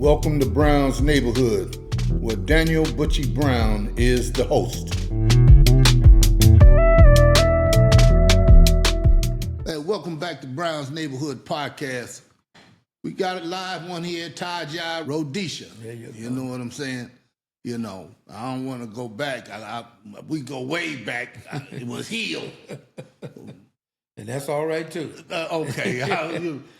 Welcome to Brown's Neighborhood, where Daniel Butchie Brown is the host. Hey, welcome back to Brown's Neighborhood Podcast. We got it live one here, Taja, Rhodesia. You know what I'm saying? You know, I don't want to go back. We go way back. It was heel. And that's all right, too. Okay.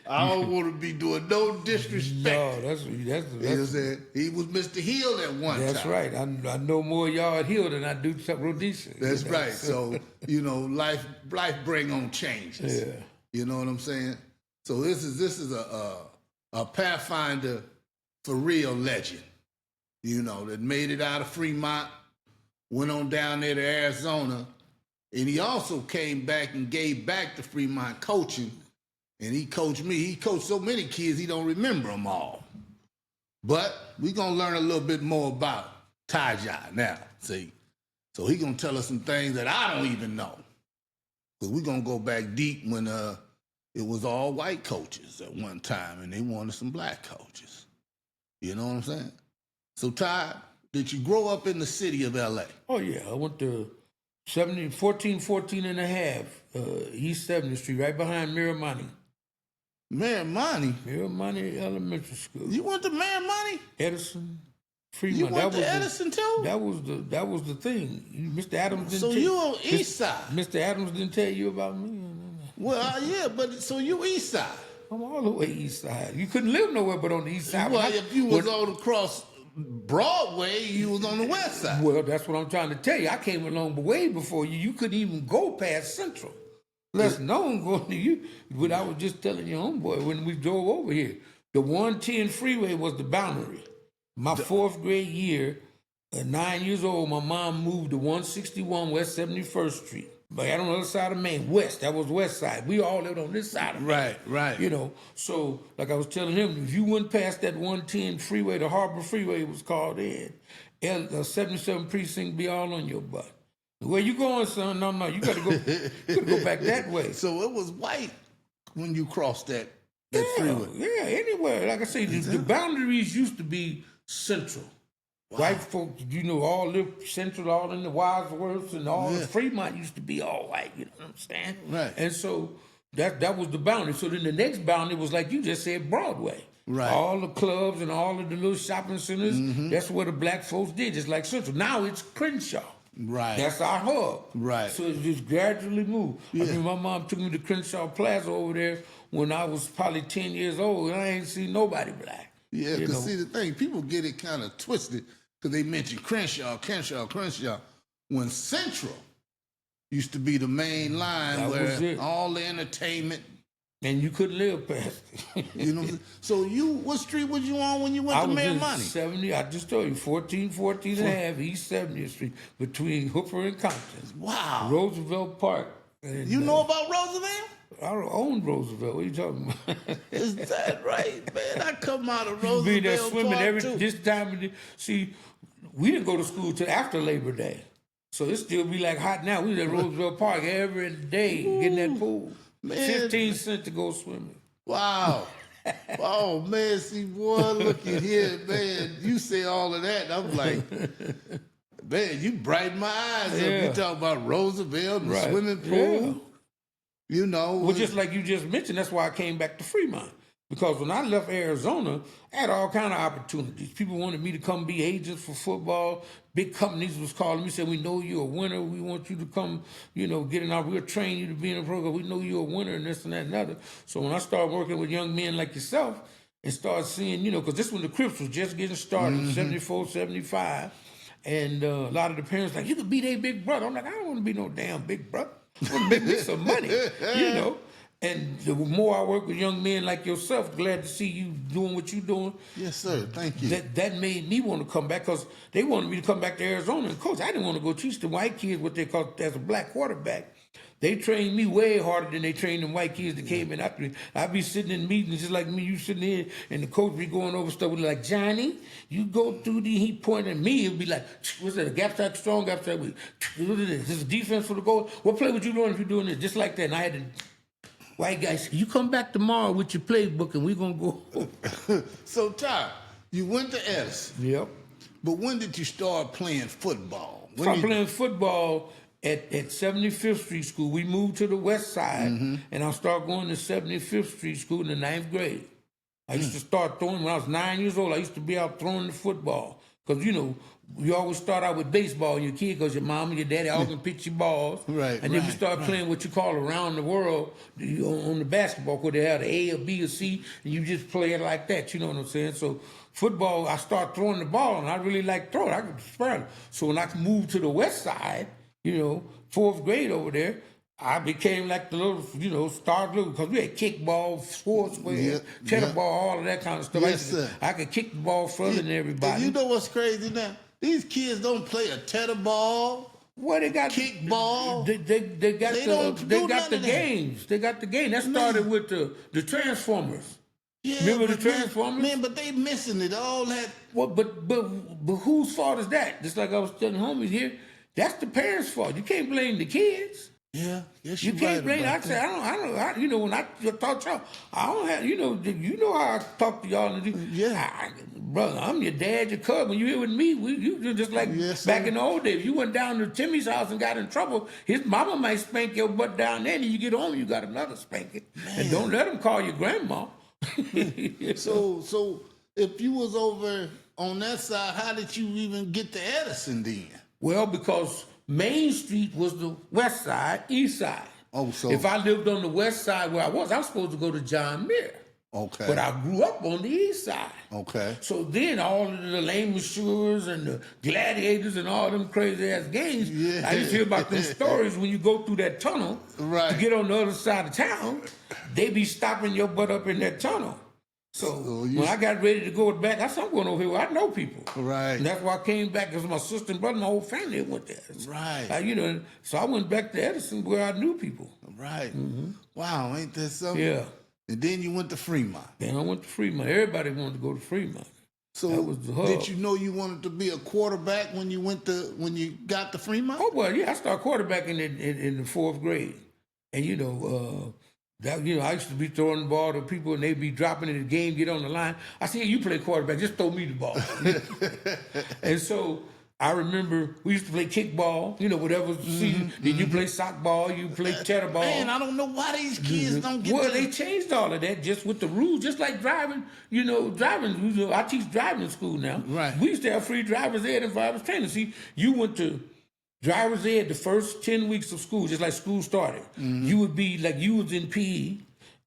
I don't want to be doing no disrespect. No, that's You know what I'm saying? He was Mr. Heel at one time. That's right. I know more y'all at Hill than I do Rhodesia. That's right. So, you know, life bring on changes. Yeah. You know what I'm saying? So this is a Pathfinder for real legend, you know, that made it out of Fremont, went on down there to Arizona, and he also came back and gave back to Fremont coaching, and he coached me. He coached so many kids, he don't remember them all. But we're going to learn a little bit more about Taja now, see? So he going to tell us some things that I don't even know. Because we're going to go back deep when it was all white coaches at one time, and they wanted some black coaches. You know what I'm saying? So, Ty, did you grow up in the city of L.A.? Oh, yeah. I went to 14 and a half, East 7th Street, right behind Miramonte. Miramonte? Miramonte Elementary School. You went to Miramonte? Edison, Fremont. You went to Edison, too? That was the thing. Mr. Adams didn't So you on East Side? Mr. Adams didn't tell you about me? Well, yeah, but so you East Side? I'm all the way East Side. You couldn't live nowhere but on the East Side. Well, if you was all across Broadway, you was on the West Side. Well, that's what I'm trying to tell you. I came along way before you. You couldn't even go past Central. Less known going to you. But I was just telling your homeboy when we drove over here, the 110 freeway was the boundary. My fourth grade year, at 9 years old, my mom moved to 161 West 71st Street. But on the other side of Main, west. That was west side. We all lived on this side of Main. Right. You know, so like I was telling him, if you went past that 110 freeway, the Harbor Freeway was called in, 77 precinct be all on your butt. Where you going, son? No, you gotta go back that way. So it was white when you crossed that freeway. Yeah, anywhere. Like I say, the boundaries used to be central. Wow. White folks, you know, all live central, all in the Wadsworths, and all the Fremont used to be all white, you know what I'm saying? Right. And so that was the boundary. So then the next boundary was like you just said, Broadway. Right. All the clubs and all of the little shopping centers, that's where the black folks did, just like Central. Now it's Crenshaw. Right. That's our hub. Right. So it just gradually moved. Yeah. I mean, my mom took me to Crenshaw Plaza over there when I was probably 10 years old, and I ain't seen nobody black. Yeah, because see, the thing, people get it kind of twisted because they mention Crenshaw. When Central used to be the main line where all the entertainment. And you couldn't live past it. You know, so what street was you on when you went to Miramonte? 70, I just told you, 14 and a half, East 70th Street, between Hooper and Compton. Wow. Roosevelt Park. And, you know about Roosevelt? I owned Roosevelt. What are you talking about? Is that right, man? I come out of Roosevelt be there swimming Park this time. See, we didn't go to school till after Labor Day. So it still be like hot now. We was at Roosevelt Park every day getting that pool. Man. 15 cents to go swimming. Wow. Oh, man, see, boy, look at here, man. You say all of that, and I'm like, man, you brighten my eyes up. You talk about Roosevelt and the swimming pool. Yeah. You know. Well, just like you just mentioned, that's why I came back to Fremont. Because when I left Arizona, I had all kind of opportunities. People wanted me to come be agents for football. Big companies was calling me, said, we know you're a winner. We want you to come, you know, get in our, we'll train you to be in a program. We know you're a winner and this and that and other. So when I started working with young men like yourself and started seeing, you know, because this when the Crips was just getting started, 74, 75. And a lot of the parents like, you could be their big brother. I'm like, I don't want to be no damn big brother. I want to make me some money, you know. And the more I work with young men like yourself, glad to see you doing what you're doing. Yes, sir. Thank you. That made me want to come back because they wanted me to come back to Arizona and coach. I didn't want to go teach the white kids what they call as a black quarterback. They trained me way harder than they trained them white kids that came in after me. I'd be sitting in meetings just like me, you sitting here, and the coach be going over stuff with like, Johnny, you go through he pointing at me, it'd be like, what's that, a gap side strong, gap side weak. This is defense for the goal. What play would you learn if you're doing this? Just like that. And I had to white guys, you come back tomorrow with your playbook and we're going to go. So, Ty, You went to Edison. Yep. But when did you start playing football? Started playing football at 75th Street School. We moved to the west side, and I started going to 75th Street School in the 9th grade. I used to start throwing when I was 9 years old. I used to be out throwing the football. Because, you always start out with baseball when you're a kid because your mom and your daddy all can pitch you balls. Right, and then you start playing what you call around the world on the basketball court. They have the A or B or C, and you just play it like that. You know what I'm saying? So football, I start throwing the ball, and I really like throwing. I could spread. So when I moved to the west side, 4th grade over there, I became like the little, star little, because we had kickball, foursquare, cheddar ball, all of that kind of stuff. Yes, sir. I could kick the ball further than everybody. You know what's crazy now? These kids don't play a tether ball. Well, they got kickball. They got the that. games. They got the game. That started with the Transformers. Yeah, remember the Transformers? Man, but they missing it all. That. Well, but whose fault is that? Just like I was telling homies here, that's the parents' fault. You can't blame the kids. Yeah, yes, you can't blame. I say I don't. When I talk to y'all, I don't have. You know how I talk to y'all. Brother, I'm your dad, your cousin. When you here with me, you just like back in the old days. If you went down to Timmy's house and got in trouble, his mama might spank your butt down there, and you get home, you got another spanking. And don't let him call you grandma. So if you was over on that side, how did you even get to Edison then? Well, because Main Street was the west side, east side. Oh, so if I lived on the west side where I was supposed to go to John Muir. Okay. But I grew up on the east side. Okay. So then all of the Lane Messures and the Gladiators and all them crazy ass games, I used to hear about them stories when you go through that tunnel to get on the other side of town, they be stopping your butt up in that tunnel. So when I got ready to go back, I said, I'm going over here where I know people. Right. And that's why I came back, because my sister and brother, my whole family went there. Right. So I went back to Edison where I knew people. Right. Wow, ain't that something? Yeah. And then you went to Fremont. Then I went to Fremont. Everybody wanted to go to Fremont. So that was the hub. Did you know you wanted to be a quarterback when you got to Fremont? Oh well, yeah. I started quarterbacking in the 4th grade, and I used to be throwing the ball to people, and they'd be dropping in the game, get on the line. I said, "You play quarterback, just throw me the ball." And so I remember we used to play kickball, whatever season. Then you play sock ball, you play cheddar ball. Man, I don't know why these kids don't get. Well, they changed all of that just with the rules, just like driving. Driving. I teach driving school now. Right. We used to have free driver's ed and driver's training. See, you went to driver's ed the first 10 weeks of school, just like school started. You would be like you was in PE.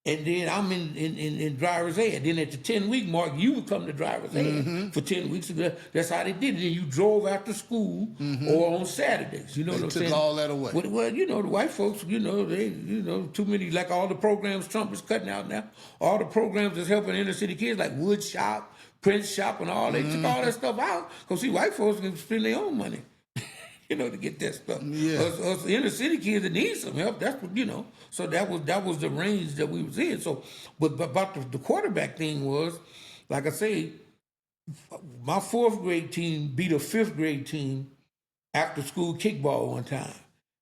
And then I'm in driver's ed. Then at the 10-week mark, you would come to driver's ed for 10 weeks. That's how they did it. Then you drove after school or on Saturdays. You know what I'm saying? Took all that away. Well, the white folks, they, too many, like all the programs Trump is cutting out now. All the programs that's helping inner city kids, like wood shop, print shop, and all. They took all that stuff out. Because, see, white folks can spend their own money. To get that stuff. Yeah. Us inner city kids that need some help, that's what, So that was the range that we was in. So, but about the quarterback thing was, like I say, my 4th grade team beat a 5th grade team after school kickball one time.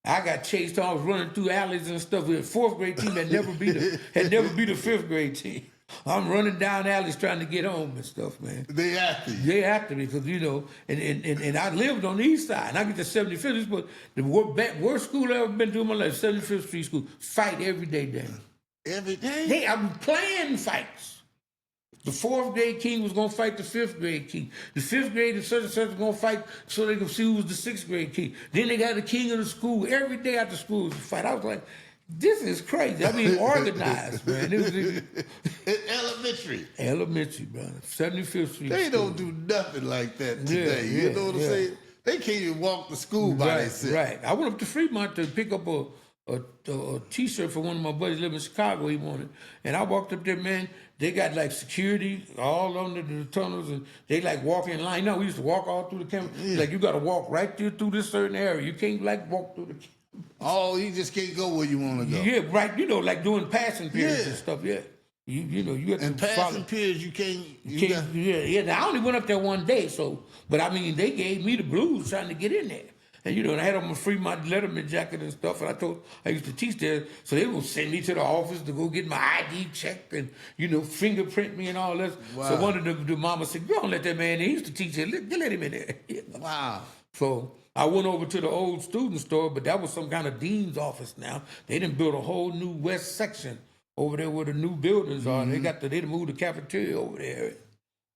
I got chased. I was running through alleys and stuff with a 4th grade team that never beat a 5th grade team. I'm running down alleys trying to get home and stuff, man. They have to. They have to, because, and I lived on the east side. And I get to 75th, but the worst school I ever been to in my life, 75th Street School. Fight every day, Dan. Every day? Hey, I'm playing fights. The 4th grade king was going to fight the 5th grade king. The 5th grade and such was going to fight so they could see who was the 6th grade king. Then they got the king of the school. Every day after school was a fight. I was like, this is crazy. I mean, organized, man. Elementary. Elementary, brother. 75th Street. They don't do nothing like that today. You know what I'm saying? They can't even walk to school by themselves. Right. I went up to Fremont to pick up a T-shirt for one of my buddies living in Chicago. He wanted, and I walked up there, man. They got like security all under the tunnels, and they like walk in line. We used to walk all through the campus. Like you got to walk right through this certain area. You can't like walk through the. Oh, you just can't go where you want to go. Yeah, right. Like doing passing periods and stuff. Yeah. You have to and passing periods, you can't. Now, I only went up there one day, but I mean, they gave me the blues trying to get in there. And, and I had on my Fremont Letterman jacket and stuff, and I used to teach there, so they would send me to the office to go get my ID checked and, fingerprint me and all this. Wow. So one of the mamas said, "Don't let that man in. He used to teach there. Let him in there." Wow. So I went over to the old student store, but that was some kind of dean's office now. They done built a whole new west section over there where the new buildings are. They done moved the cafeteria over there.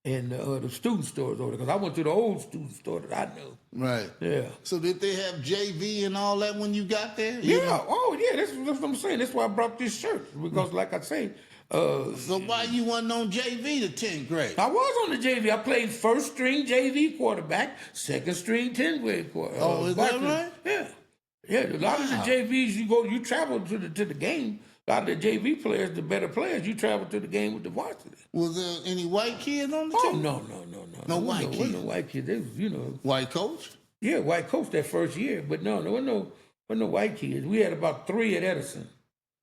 And the student stores over there, because I went to the old student store that I knew. Right. Yeah. So did they have JV and all that when you got there? Yeah. Oh, yeah. That's what I'm saying. That's why I brought this shirt, because, like I say. So why you wasn't on JV the 10th grade? I was on the JV. I played first string JV quarterback, second string 10th grade quarterback. Oh, is that right? Yeah. Yeah. A lot of the JVs, you travel to the game. A lot of the JV players, the better players, you travel to the game with the varsity. Was there any white kids on the team? No. No white kids? No white kids. They was, White coach? Yeah, white coach that first year. But no, there wasn't no white kids. We had about 3 at Edison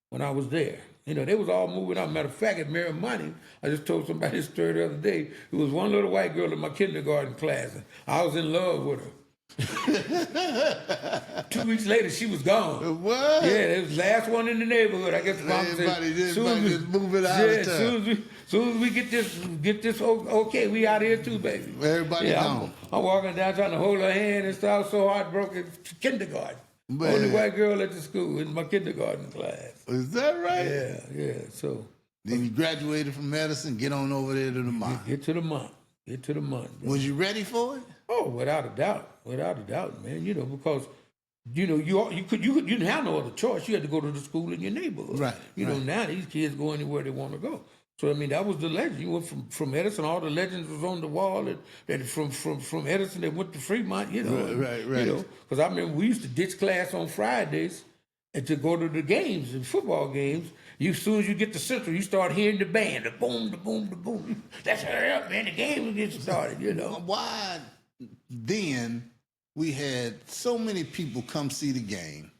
when I was there. They was all moving out. Matter of fact, at Money, I just told somebody this story the other day. It was one little white girl in my kindergarten class. And I was in love with her. 2 weeks later, she was gone. What? Yeah, it was the last one in the neighborhood. I guess the mom said, everybody just moving out of town. Soon as we get this okay, we out here too, baby. Everybody gone. I'm walking down trying to hold her hand and stuff. I was so heartbroken. Kindergarten. Man. Only white girl at the school in my kindergarten class. Is that right? Yeah. So then you graduated from medicine, get on over there to the mine. Get to the mine. Was you ready for it? Oh, without a doubt, man. Because you didn't have no other choice. You had to go to the school in your neighborhood. Right. Now these kids go anywhere they want to go. So that was the legend. You went from Edison. All the legends was on the wall. That from Edison they went to Fremont. Right. Because I remember we used to ditch class on Fridays and to go to the games, the football games. As soon as you get to Central, you start hearing the band, the boom, the boom, the boom. Let's hurry up, man. The game will get started. Why then we had so many people come see the game?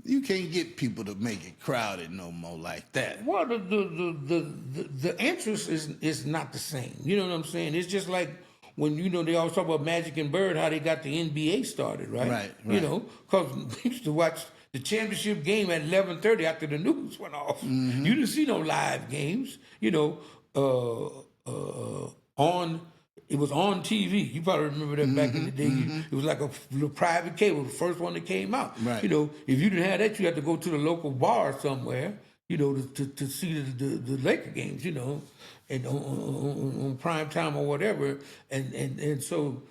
You can't get people to make it crowded no more like that. Well, the interest is not the same. You know what I'm saying? It's just like when they always talk about Magic and Bird, how they got the NBA started, right? Right. Because we used to watch the championship game at 11:30 after the news went off. Mm-hmm. You didn't see no live games. It was on TV. You probably remember that back in the day. It was like a little private cable, the first one that came out. Right. If you didn't have that, you had to go to the local bar somewhere, to see the Laker games, and on prime time or whatever. And so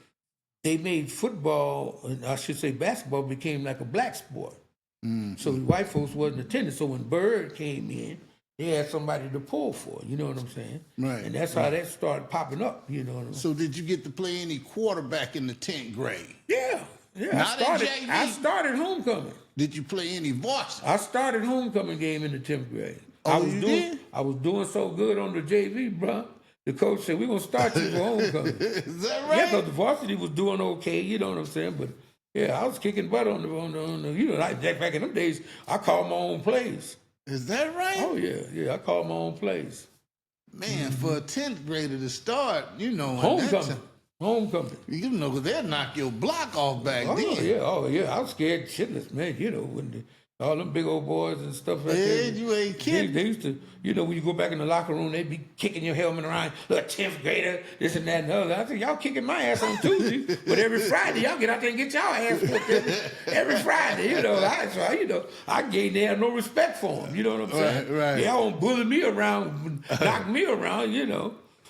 they made football, and I should say basketball, became like a black sport. Mm-hmm. So the white folks wasn't attending. So when Bird came in, they had somebody to pull for, you know what I'm saying? Right. And that's how that started popping up, you know what I'm saying? So did you get to play any quarterback in the 10th grade? Yeah. I started homecoming. Did you play any varsity? I started homecoming game in the 10th grade. Oh, you did? I was doing so good on the JV, bro. The coach said, we're going to start you for homecoming. Is that right? Yeah, because the varsity was doing okay, you know what I'm saying? But, yeah, I was kicking butt on the back in them days, I called my own plays. Is that right? Oh, yeah, I called my own plays. Man, for a 10th grader to start, Homecoming. Because they'll knock your block off back then. Oh, yeah. I was scared shitless, man. When all them big old boys and stuff like that. Yeah, you ain't kidding. They used to, when you go back in the locker room, they'd be kicking your helmet around. Look, 10th grader, this and that and the other. I said, y'all kicking my ass on Tuesday, but every Friday, y'all get out there and get y'all ass whooped every Friday, I gained there no respect for them, you know what I'm saying? Right. Y'all don't bully me around, knock me around,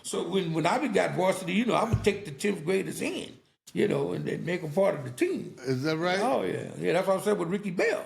So when I got varsity, I would take the 10th graders in, and then make them part of the team. Is that right? Oh, yeah. Yeah, that's what I said with Ricky Bell.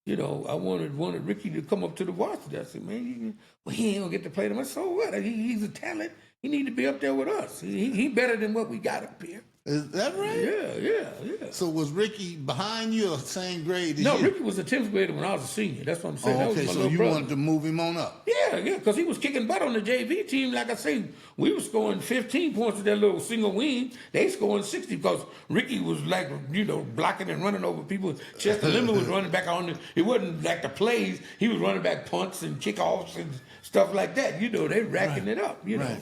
I wanted Ricky to come up to the varsity. I said, man, he ain't gonna get to play them. I said, so what? He's a talent. He need to be up there with us. He better than what we got up here. Is that right? Yeah. So was Ricky behind you or same grade as you? No, you? Ricky was a 10th grader when I was a senior. That's what I'm saying. Oh, okay, so you brother. wanted to move him on up. Yeah, because he was kicking butt on the JV team. Like I say, we were scoring 15 points with that little single wing. They scoring 60 because Ricky was like, blocking and running over people. Chester Lemon was running back on it wasn't like the plays. He was running back punts and kickoffs and stuff like that. They racking it up, Right.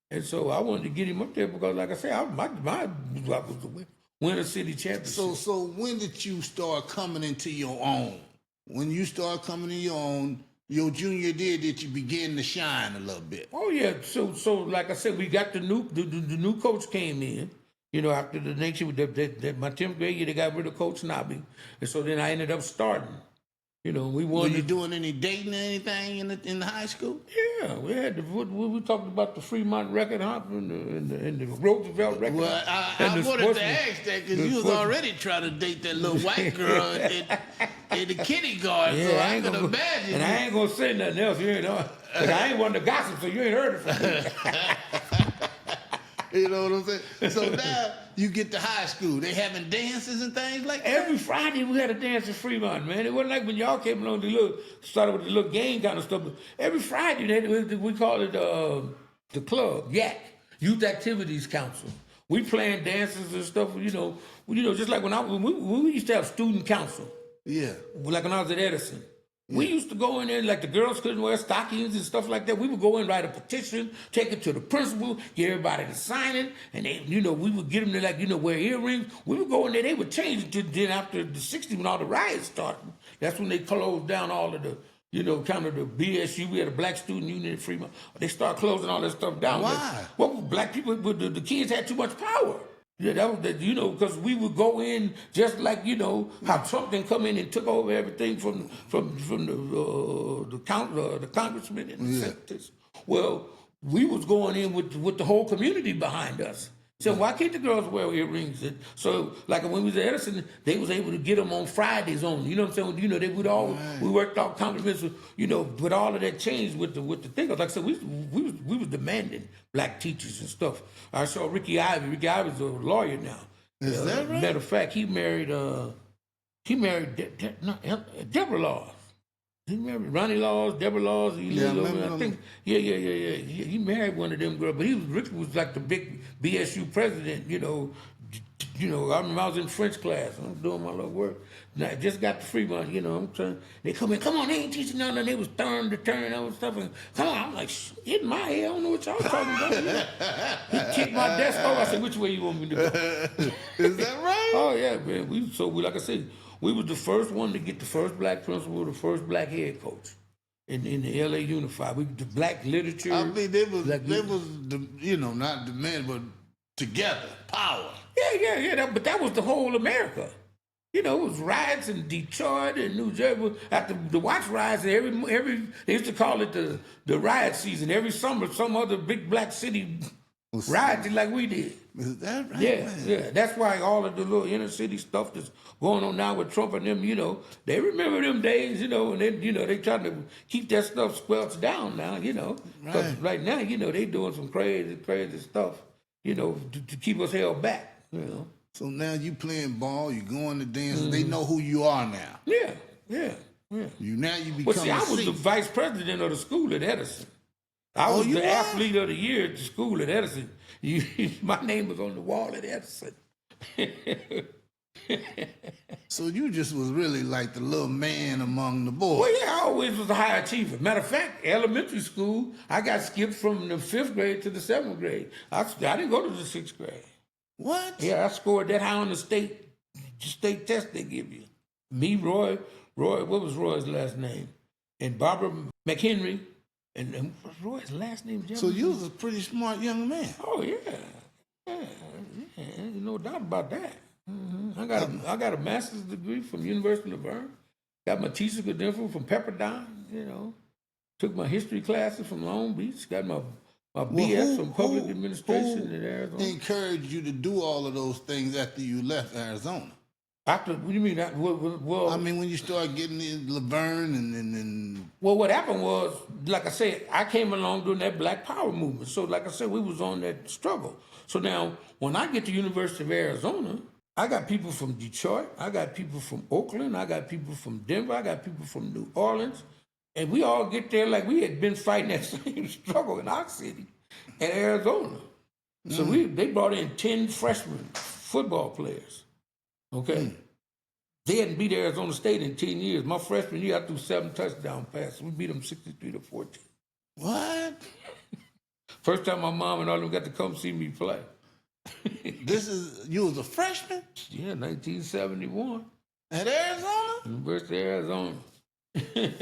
And so I wanted to get him up there because, like I say, my job was to win a city championship. So when did you start coming into your own? When you start coming in your own, your junior year, did you begin to shine a little bit? Oh yeah, so like I said, we got the new coach came in. You know, after the next year, my 10th grade year, they got rid of Coach Nobby, and so then I ended up starting. You know, we won. Were you doing any dating or anything in the high school? Yeah, we had we talked about the Fremont record hop and the Roosevelt record. Well, I wanted to ask that because you was already trying to date that little white girl in the kindergarten, so I can imagine. And I ain't gonna say nothing else. You know, because I ain't one to gossip, so you ain't heard it from me. You know what I'm saying? So now you get to high school. They having dances and things like that? Every Friday we had a dance in Fremont, man. It wasn't like when y'all came along, started with the little game kind of stuff. But every Friday, we call it the club, YAC, Youth Activities Council. We playing dances and stuff, you know, just like when we used to have student council. Yeah. Like when I was at Edison. We used to go in there, like the girls couldn't wear stockings and stuff like that. We would go in, write a petition, take it to the principal, get everybody to sign it, and they, we would get them to, like, wear earrings. We would go in there, they would change it to then after the 60s when all the riots started. That's when they closed down all of the, kind of the BSU. We had a black student union in Fremont. They started closing all that stuff down. Why? Well, black people, the kids had too much power. Yeah, that was because we would go in just like how Trump then come in and took over everything from the congressmen and the senators. Well, we was going in with the whole community behind us. So why can't the girls wear earrings? And so like when we was at Edison, they was able to get them on Fridays only. You know what I'm saying? They would all we worked out compliments. But all of that changed with the thing. Like I said, we was demanding black teachers and stuff. I saw Ricky Ivy. Ricky Ivy's a lawyer now. Is that right? Matter of fact, he married Deborah Laws. He married Ronnie Laws, Deborah Laws. I think. Yeah. He married one of them girls, but Ricky was like the big BSU president. I remember I was in French class. I'm doing my little work. And I just got to Fremont. I'm trying. They come in. Come on, they ain't teaching nothing. They was turn and stuff. And come on, I'm like, get in my head. I don't know what y'all talking about. He kicked my desk over. I said, which way you want me to go? Is that right? Oh yeah, man. We like I said. We was the first one to get the first black principal, the first black head coach in the LA Unified. We the black literature. I mean, they was not the men, but together, power. Yeah. But that was the whole America. It was riots in Detroit and New Jersey. After the watch riots, every they used to call it the riot season. Every summer, some other big black city rioted like we did. Is that right? Yeah. That's why all of the little inner city stuff that's going on now with Trump and them, they remember them days, and then, they trying to keep that stuff squelched down now, Because right now, they doing some crazy stuff, to keep us held back, So now you playing ball, you going to dances. They know who you are now. Yeah. You become. Well, see, I was the vice president of the school at Edison. I was the athlete of the year at the school at Edison. My name was on the wall at Edison. So you just was really like the little man among the boys. Well, yeah, I always was a high achiever. Matter of fact, elementary school, I got skipped from the 5th grade to the 7th grade. I didn't go to the 6th grade. What? Yeah, I scored that high on the state test they give you. Me, Roy, what was Roy's last name? And Barbara McHenry. And what's Roy's last name? So you was a pretty smart young man. Oh yeah, no doubt about that. Mm-hmm. I got a master's degree from University of Laverne. Got my teacher's credential from Pepperdine. Took my history classes from Long Beach. Got my BS from public administration in Arizona. Who encouraged you to do all of those things after you left Arizona? After, what do you mean? Well, I mean, when you started getting in Laverne and... Well, what happened was, like I said, I came along during that Black Power movement. So, like I said, we was on that struggle. So now, when I get to University of Arizona, I got people from Detroit, I got people from Oakland, I got people from Denver, I got people from New Orleans, and we all get there like we had been fighting that same struggle in our city, in Arizona. So they brought in 10 freshman football players. Okay. They hadn't beat Arizona State in 10 years. My freshman year, I threw 7 touchdown passes. We beat them 63-14. What? First time my mom and all of them got to come see me play. You was a freshman Yeah, 1971. at Arizona? University of Arizona.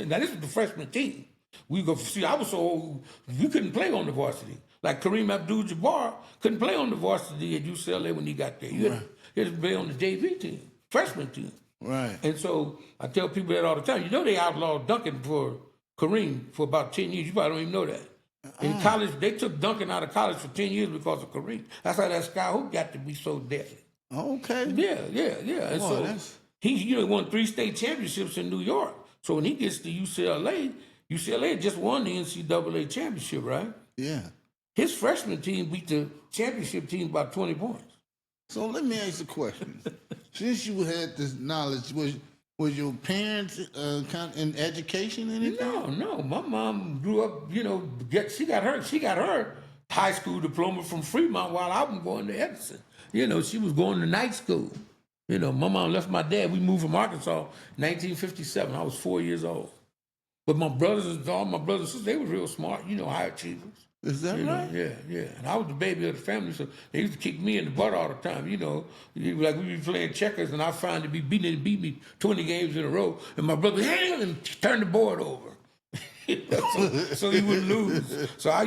Now, this was the freshman team. We go see. I was so old, you couldn't play on the varsity. Like Kareem Abdul-Jabbar couldn't play on the varsity at UCLA when he got there. You had to play on the JV team, freshman team. Right. And so I tell people that all the time. You know they outlawed dunking for Kareem for about 10 years. You probably don't even know that. In college, they took dunking out of college for 10 years because of Kareem. That's how that sky hoop got to be so deadly. Okay. Yeah. And Boy, so he won 3 state championships in New York. So when he gets to UCLA just won the NCAA championship, right? Yeah. His freshman team beat the championship team by 20 points. So let me ask you a question. Since you had this knowledge, was your parents kind of in education or anything? No. My mom grew up, she got her high school diploma from Fremont while I was going to Edison. She was going to night school. My mom left my dad. We moved from Arkansas in 1957. I was 4 years old. But all my brothers and sisters, they were real smart, high achievers. Is that right? Yeah. And I was the baby of the family, so they used to kick me in the butt all the time. Like we'd be playing checkers, and I'd find to be beat me 20 games in a row, and my brother, hey, and turn the board over, so he wouldn't lose. So I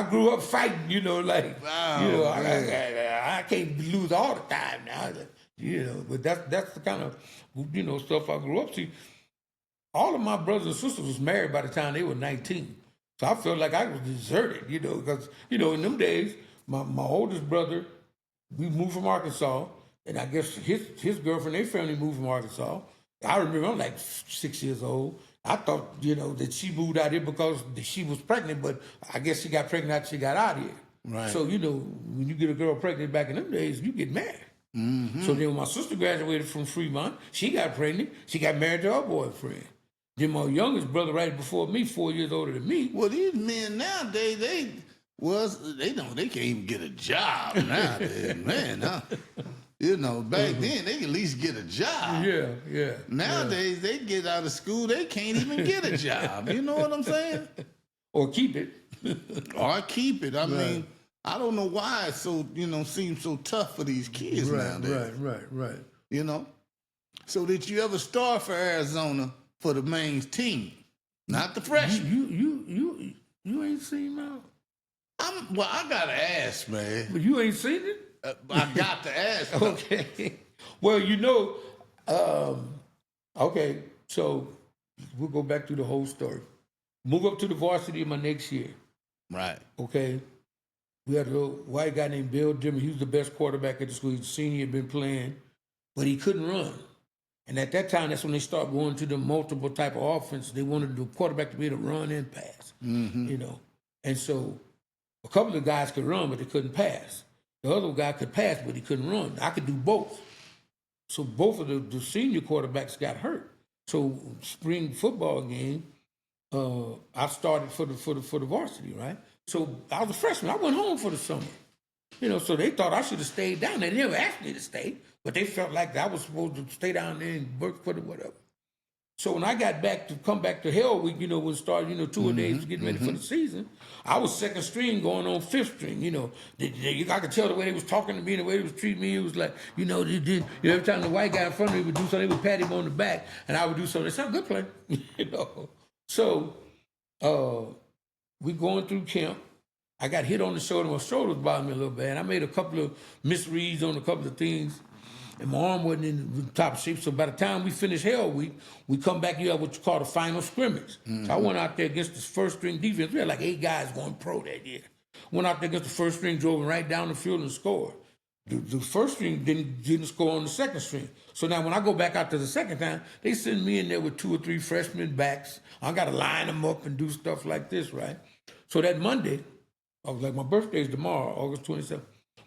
grew up fighting, I can't lose all the time now, But that's the kind of stuff I grew up. See, all of my brothers and sisters was married by the time they were 19. So I felt like I was deserted, because, in them days, my oldest brother, we moved from Arkansas, and I guess his girlfriend, their family moved from Arkansas. I remember I'm like 6 years old. I thought, that she moved out here because she was pregnant, but I guess she got pregnant after she got out here. Right. So, when you get a girl pregnant back in them days, you get married. Mm-hmm. So then when my sister graduated from Fremont, she got pregnant. She got married to her boyfriend. Then my youngest brother, right before me, 4 years older than me. Well, these men nowadays, they can't even get a job nowadays, man. Back then they could at least get a job. Yeah. Nowadays they get out of school, they can't even get a job. You know what I'm saying? Or keep it. I mean, I don't know why it so seems so tough for these kids nowadays. Right. So did you ever start for Arizona for the main team, not the freshman? You ain't seen now. I gotta ask, man. But you ain't seen it. I got to ask. Okay. Well, okay. So we'll go back through the whole story. Move up to the varsity my next year. Right. Okay. We had a little white guy named Bill Dimmer. He was the best quarterback at the school. He's a senior, had been playing, but he couldn't run. And at that time, that's when they started going to the multiple type of offense. They wanted the quarterback to be able to run and pass, And so a couple of guys could run, but they couldn't pass. The other guy could pass, but he couldn't run. I could do both. So both of the senior quarterbacks got hurt. So spring football game, I started for the varsity, right? So I was a freshman. I went home for the summer. So they thought I should have stayed down there. They never asked me to stay, but they felt like I was supposed to stay down there and work for the whatever. So when I come back to Hell Week, when it started, 2 days getting ready for the season, I was second string going on fifth string. I could tell the way they was talking to me, the way they was treating me. It was like, every time the white guy in front of me would do something, they would pat him on the back, and I would do something. They said, good play, So we going through camp. I got hit on the shoulder. My shoulder was bothering me a little bit. And I made a couple of misreads on a couple of things. And my arm wasn't in the top shape. So by the time we finished Hell Week, we come back, you have what you call the final scrimmage. Mm-hmm. So I went out there against the first string defense. We had like 8 guys going pro that year. Went out there against the first string, drove right down the field and scored. The first string didn't score on the second string. So now when I go back out to the second time, they send me in there with 2 or 3 freshman backs. I got to line them up and do stuff like this, right? So that Monday, I was like, my birthday's tomorrow, August 27th.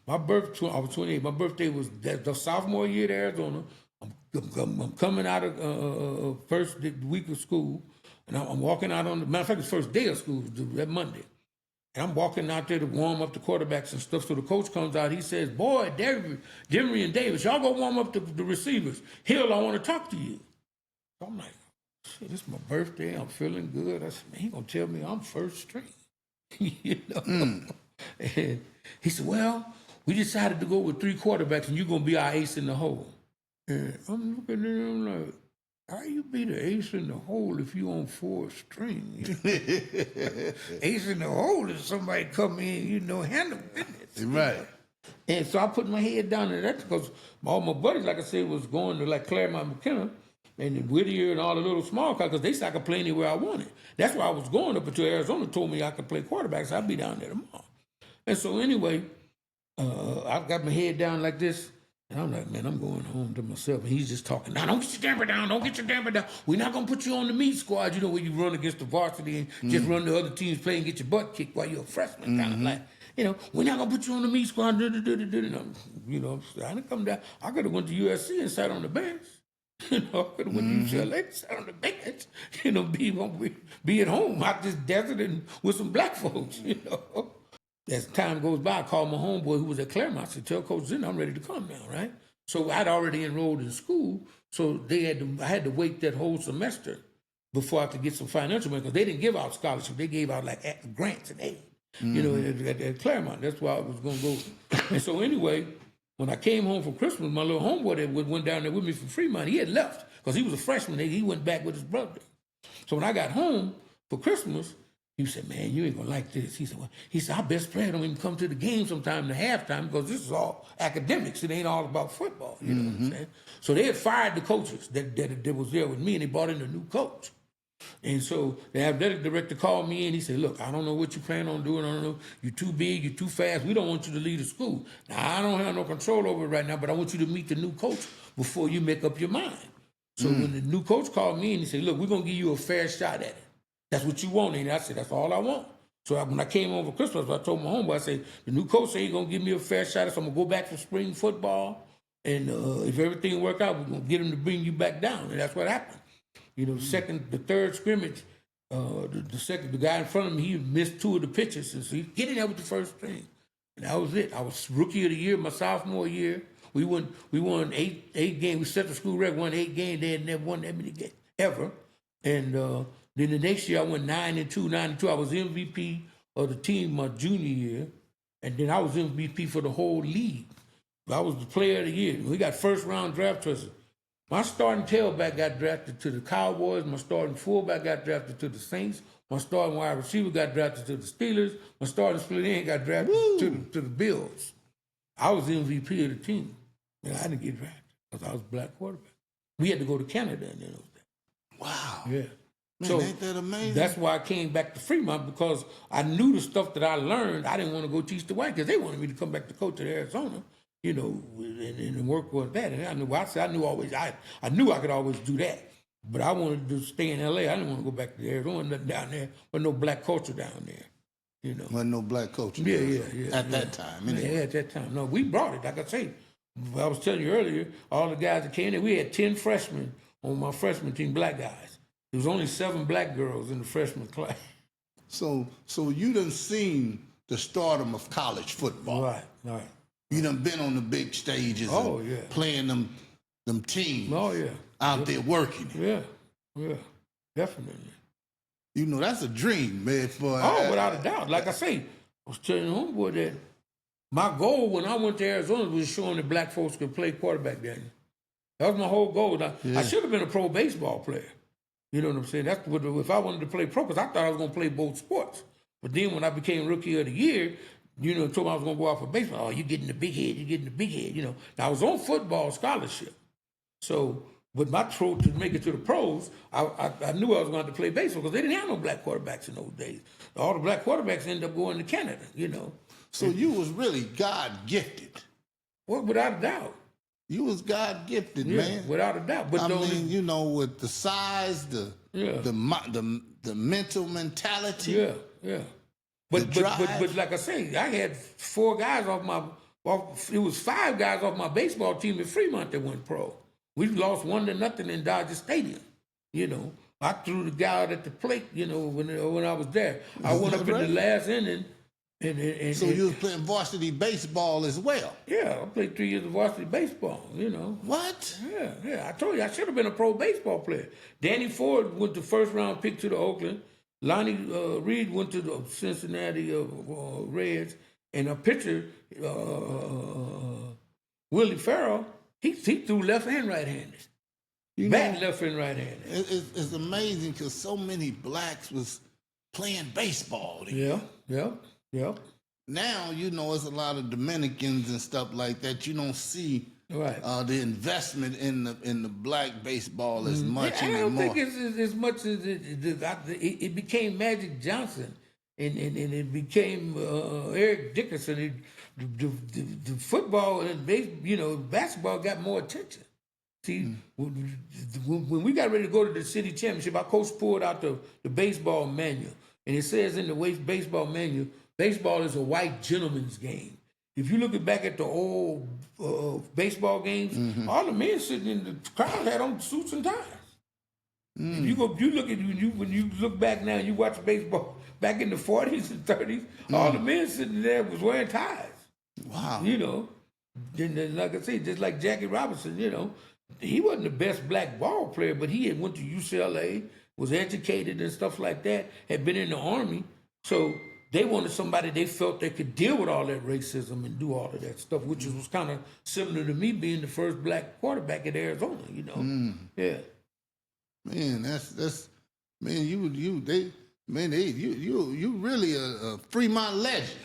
I was 28. My birthday was the sophomore year at Arizona. I'm coming out of first week of school, and I'm walking out on matter of fact, it's first day of school, that Monday. And I'm walking out there to warm up the quarterbacks and stuff. So the coach comes out. He says, boy, Demery and Davis, y'all go warm up the receivers. Hill, I want to talk to you. So I'm like, shit, this is my birthday. I'm feeling good. I said, man, he going to tell me I'm first string. And he said, well, we decided to go with 3 quarterbacks, and you're gonna be our ace in the hole. And I'm looking at him like, how you be the ace in the hole if you on 4th string? Ace in the hole is somebody come in, handle business. Right. And so I put my head down in that because all my buddies, like I said, was going to like Claremont McKenna and Whittier and all the little small cars because they said I could play anywhere I wanted. That's why I was going up until Arizona told me I could play quarterback, so I'd be down there tomorrow. And so anyway, I've got my head down like this, and I'm like, man, I'm going home to myself. And he's just talking, now don't get your damper down, don't get your damper down. We're not going to put you on the meat squad, where you run against the varsity and just run the other teams play and get your butt kicked while you're a freshman, kind of like. We're not gonna put you on the meat squad. I didn't come down. I could have went to USC and sat on the bench. I could have went to UCLA and sat on the bench. Be at home out this desert and with some black folks. As time goes by, I called my homeboy who was at Claremont. I said, "Tell Coach Zinn I'm ready to come now." Right. So I'd already enrolled in school, so I had to wait that whole semester before I could get some financial money because they didn't give out scholarships. They gave out like grants and aid. At Claremont. That's why I was going to go. And so anyway, when I came home for Christmas, my little homeboy that went down there with me from Fremont, he had left because he was a freshman. He went back with his brother. So when I got home for Christmas, he said, man, you ain't going to like this. He said, our best player don't even come to the game sometime in the halftime because this is all academics. It ain't all about football. You know what I'm saying? So they had fired the coaches that was there with me, and they brought in a new coach. And so the athletic director called me in. He said, look, I don't know what you plan on doing. I don't know. You're too big. You're too fast. We don't want you to lead the school. Now, I don't have no control over it right now, but I want you to meet the new coach before you make up your mind. So when the new coach called me in, he said, look, we're going to give you a fair shot at it. That's what you want. And I said, that's all I want. So when I came home for Christmas, I told my homeboy, I said, the new coach said he's going to give me a fair shot. So I'm going to go back to spring football. And if everything work out, we're going to get him to bring you back down. And that's what happened. The third scrimmage, the guy in front of me, he missed 2 of the pitches. And so he get in there with the first string. And that was it. I was rookie of the year, my sophomore year. We won 8 games. We set the school record, won 8 games. They had never won that many games, ever. And then the next year I went 9-2. I was MVP of the team my junior year. And then I was MVP for the whole league. I was the player of the year. We got first round draft choices. My starting tailback got drafted to the Cowboys. My starting fullback got drafted to the Saints. My starting wide receiver got drafted to the Steelers. My starting split end got drafted to the Bills. I was the MVP of the team. And I didn't get drafted because I was a black quarterback. We had to go to Canada in those days. Wow. Yeah. Man, so ain't that amazing? That's why I came back to Fremont because I knew the stuff that I learned. I didn't want to go teach the white because they wanted me to come back to coach at Arizona. And work with that. And I knew I could always do that. But I wanted to stay in LA. I didn't want to go back to Arizona, nothing down there, but no black culture down there. Wasn't no black culture. Yeah. At that time, anyway. Yeah, at that time. No, we brought it. Like I say, I was telling you earlier, all the guys that came there, we had 10 freshmen on my freshman team, black guys. There was only 7 black girls in the freshman class. So you done seen the stardom of college football. Right. You done been on the big stages playing them teams out there working. Yeah, definitely. That's a dream, man. Without a doubt. Like I say, I was telling the homeboy that my goal when I went to Arizona was showing that black folks could play quarterback then. That was my whole goal. I should have been a pro baseball player. You know what I'm saying? That's what, if I wanted to play pro, because I thought I was going to play both sports. But then when I became rookie of the year, told me I was going to go out for baseball. Oh, you're getting the big head, Now, I was on football scholarship. So, with my throat to make it to the pros, I knew I was going to have to play baseball because they didn't have no black quarterbacks in those days. All the black quarterbacks ended up going to Canada, So you was really God-gifted. Well, without a doubt. You was God-gifted, man. Without a doubt. But with the size, the mental mentality. Yeah. But like I say, I had 4 guys it was 5 guys off my baseball team in Fremont that went pro. We lost 1-0 in Dodger Stadium. I threw the guy out at the plate, when I was there. I went up in the last inning. So you was playing varsity baseball as well? Yeah, I played 3 years of varsity baseball, What? Yeah. I told you, I should have been a pro baseball player. Danny Ford went the first round pick to the Oakland. Lonnie Reed went to the Cincinnati Reds. And a pitcher, Willie Farrell, he threw left and right-handed. Bat left and right-handed. It's amazing because so many blacks was playing baseball. Yeah. Now, it's a lot of Dominicans and stuff like that. You don't see the investment in the black baseball as much anymore. I don't think it's as much as it became Magic Johnson and it became Eric Dickerson. The football and basketball got more attention. See, when we got ready to go to the city championship, our coach pulled out the baseball manual, and it says in the baseball manual, baseball is a white gentleman's game. If you look back at the old baseball games, all the men sitting in the crowd had on suits and ties. If when you look back now and you watch baseball back in the 40s and 30s, all the men sitting there was wearing ties. Wow. Then like I say, just like Jackie Robinson, he wasn't the best black ball player, but he had went to UCLA, was educated and stuff like that, had been in the Army. So they wanted somebody they felt they could deal with all that racism and do all of that stuff, which was kind of similar to me being the first black quarterback at Arizona, Yeah. Man, you really a Fremont legend.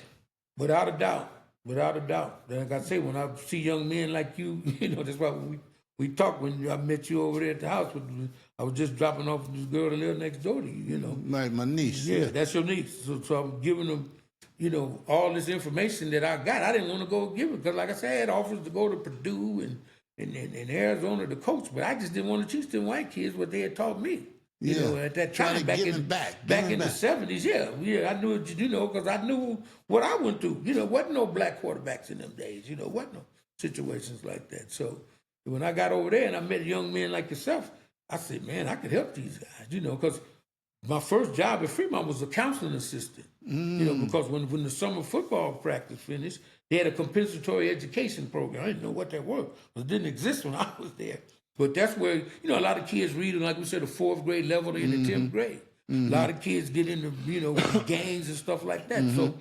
Without a doubt. Like I say, when I see young men like you, that's why we talk when I met you over there at the house. I was just dropping off this girl that lived next door to you, Like my niece. Yeah, that's your niece. So I'm giving them, all this information that I got. I didn't want to go give it because, like I said, I had offers to go to Purdue and Arizona to coach, but I just didn't want to teach them white kids what they had taught me. At that time, back in the 70s, yeah, I knew it, because I knew what I went through. Wasn't no black quarterbacks in them days. Wasn't no situations like that. So when I got over there and I met young men like yourself, I said, man, I could help these guys, because my first job at Fremont was a counseling assistant. Because when the summer football practice finished, they had a compensatory education program. I didn't know what that was. It didn't exist when I was there. But that's where, a lot of kids read, like we said, the 4th grade level in the 10th grade. A lot of kids get into, gangs and stuff like that. So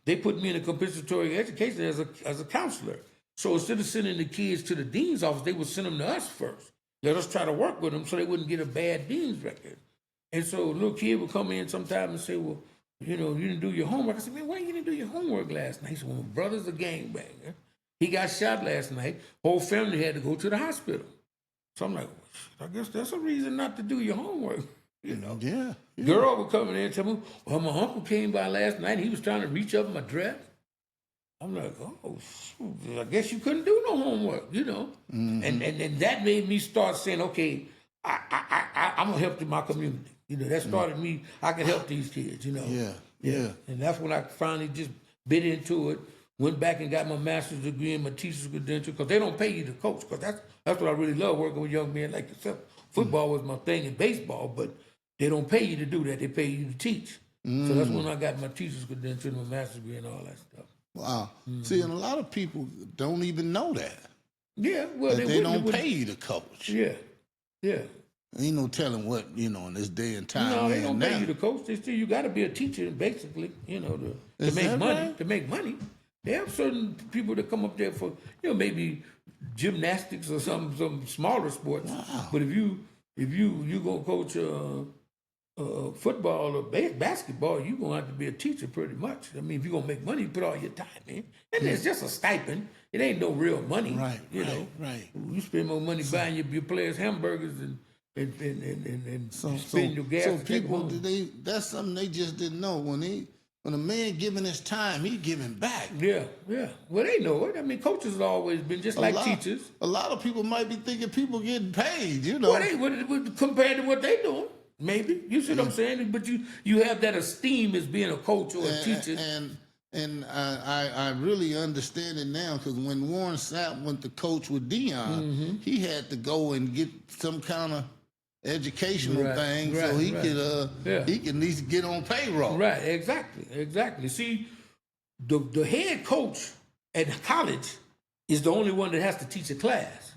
they put me in a compensatory education as a counselor. So instead of sending the kids to the dean's office, they would send them to us first. Let us try to work with them so they wouldn't get a bad dean's record. And so a little kid would come in sometimes and say, well, you didn't do your homework. I said, man, why you didn't do your homework last night? He said, well, my brother's a gangbanger. He got shot last night. Whole family had to go to the hospital. So I'm like, well, I guess that's a reason not to do your homework, Yeah. Girl would come in there and tell me, well, my uncle came by last night and he was trying to reach up my dress. I'm like, oh, shoot, I guess you couldn't do no homework, And that made me start saying, okay, I'm going to help my community. That started me, I can help these kids, Yeah. And that's when I finally just bit into it, went back and got my master's degree and my teacher's credential, because they don't pay you to coach, because that's what I really love, working with young men like yourself. Football was my thing in baseball, but they don't pay you to do that. They pay you to teach. So that's when I got my teacher's credential and my master's degree and all that stuff. Wow. See, and a lot of people don't even know that. Yeah, well, they don't pay you to coach. Yeah. Ain't no telling what, in this day and time. No, they don't pay you to coach. They still, you got to be a teacher, basically, to make money. Right? To make money. They have certain people that come up there for, maybe gymnastics or some smaller sports. Wow. But if you gonna coach football or basketball, you're gonna have to be a teacher pretty much. I mean, if you're gonna make money, you put all your time in. And it's just a stipend. It ain't no real money. Right. Right. You spend more money buying your players hamburgers and spend your gas. So people, that's something they just didn't know. When a man giving his time, he giving back. Yeah. Well, they know it. I mean, coaches have always been just like teachers. A lot of people might be thinking people getting paid, Well, compared to what they doing, maybe. You see what I'm saying? But you have that esteem as being a coach or a teacher. And I really understand it now, because when Warren Sapp went to coach with Dion, he had to go and get some kind of educational thing so he could he can at least get on payroll. Right, exactly. See, the head coach at college is the only one that has to teach a class.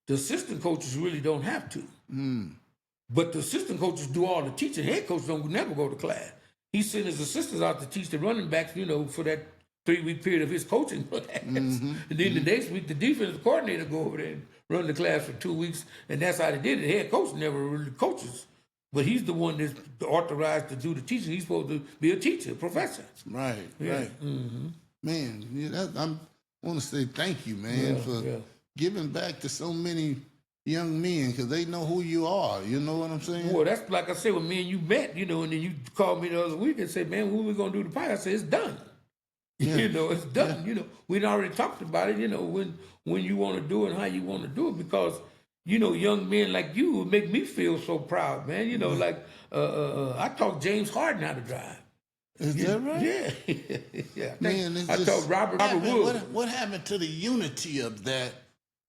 The assistant coaches really don't have to. But the assistant coaches do all the teaching. Head coach don't never go to class. He sent his assistants out to teach the running backs, for that 3-week period of his coaching class. And then the next week, the defensive coordinator go over there and run the class for 2 weeks, and that's how they did it. The head coach never really coaches, but he's the one that's authorized to do the teaching. He's supposed to be a teacher, a professor. Right, right. Man, I want to say thank you, man, for giving back to so many young men because they know who you are. You know what I'm saying? Well, that's like I said, when me and you met, and then you called me the other week and said, man, when we going to do the podcast? I said, it's done. It's done. We'd already talked about it, when you want to do it and how you want to do it because, young men like you would make me feel so proud, man. I taught James Harden how to drive. Is that right? Yeah. Man, I taught Robert Wood. What happened to the unity of that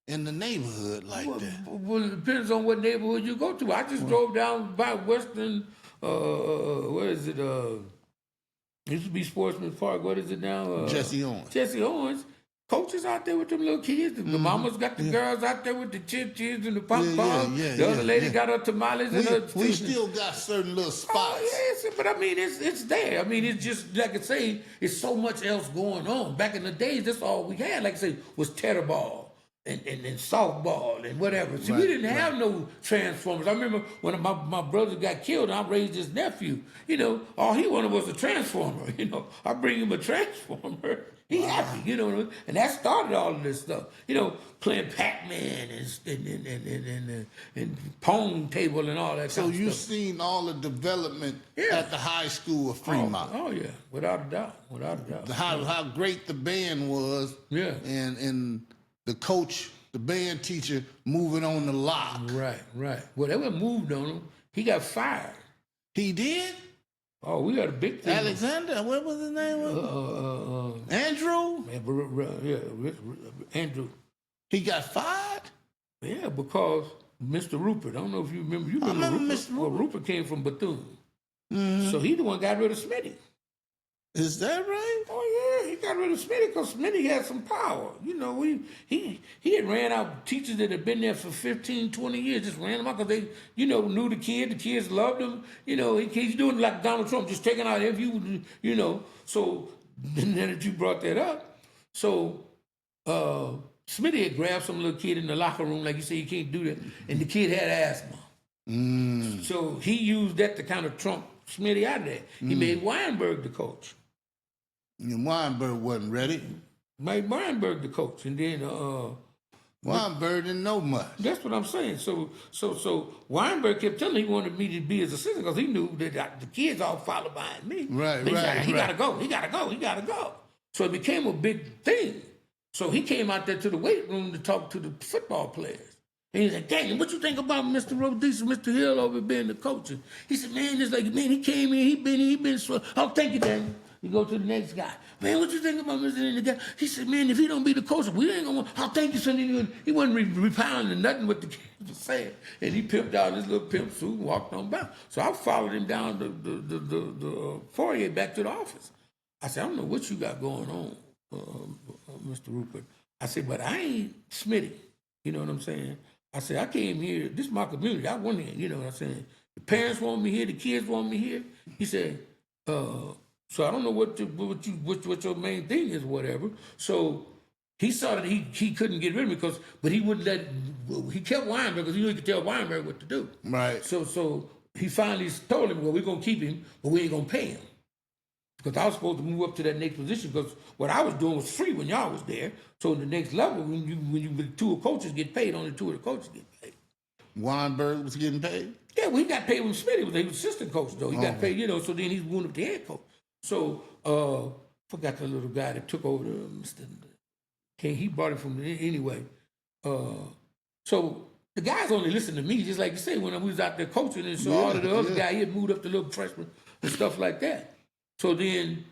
in the neighborhood like that? Well, it depends on what neighborhood you go to. I just drove down by Western, where is it? It used to be Sportsman Park. What is it now? Jesse Owens. Jesse Owens. Coaches out there with them little kids. The mamas got the girls out there with the chips and the pom-poms. The other lady got her tamales and her... We still got certain little spots. Yes, but I mean, it's there. I mean, it's just, like I say, it's so much else going on. Back in the days, that's all we had, like I say, was tetherball and softball and whatever. See, we didn't have no transformers. I remember when my brother got killed and I raised his nephew, all he wanted was a transformer. I bring him a transformer. He happy, and that started all of this stuff. Playing Pac-Man and Pong table and all that. So kind of you've stuff. seen all the development at the high school of Fremont. Oh yeah, without a doubt. How great the band was. Yeah. And the coach, the band teacher, moving on the lock. Right. Well, they were moved on him. He got fired. He did? Oh, we got a big thing. Alexander, what was his name? Andrew? Andrew. He got fired? Yeah, because Mr. Rupert, I don't know if you remember. I remember Rupert. Mr. Rupert. Well, Rupert came from Bethune. So he the one got rid of Smitty. Is that right? Oh, yeah, he got rid of Smitty because Smitty had some power. He had ran out teachers that had been there for 15, 20 years, just ran them out because they, knew the kids loved him. He's doing like Donald Trump, just taking out every, So, then that you brought that up, so Smitty had grabbed some little kid in the locker room, like you say, you can't do that, and the kid had asthma. So he used that to kind of trump Smitty out of there. He made Weinberg the coach. And Weinberg wasn't ready. Made Weinberg the coach, and then Weinberg didn't know much. That's what I'm saying. So Weinberg kept telling me he wanted me to be his assistant because he knew that the kids all follow behind me. Right. He gotta go. So it became a big thing. So he came out there to the weight room to talk to the football players. And he's like, "Dang, what you think about Mr. Rodriguez, Mr. Hill over being the coach?" And he said, "Man, he came in, he been so. Oh, thank you, Daniel." You go to the next guy. "Man, what you think about Mr. Guy?" He said, "Man, if he don't be the coach, we ain't gonna. I'll thank you, son." He wasn't repounding nothing what the kids were saying, and he pimped out his little pimp suit and walked on by. So I followed him down the foyer back to the office. I said, "I don't know what you got going on, Mr. Rupert." I said, "But I ain't Smitty. You know what I'm saying?" I said, "I came here. This is my community. I want here. You know what I'm saying? The parents want me here. The kids want me here." He said, "So I don't know what your main thing is, whatever." So he saw that he couldn't get rid of me but he wouldn't let. He kept Weinberg because he knew he could tell Weinberg what to do. Right. So he finally told him, "Well, we're gonna keep him, but we ain't gonna pay him." Because I was supposed to move up to that next position because what I was doing was free when y'all was there. So the next level, when two coaches get paid, only two of the coaches get paid. Weinberg was getting paid? Yeah, well, he got paid when Smitty was assistant coach, though. He got paid, so then he's moved up to head coach. So, forgot the little guy that took over Mr. He brought it from anyway. So the guys only listen to me, just like you say, when I was out there coaching, and so all of the other guys, he had moved up to little freshmen and stuff like that. So then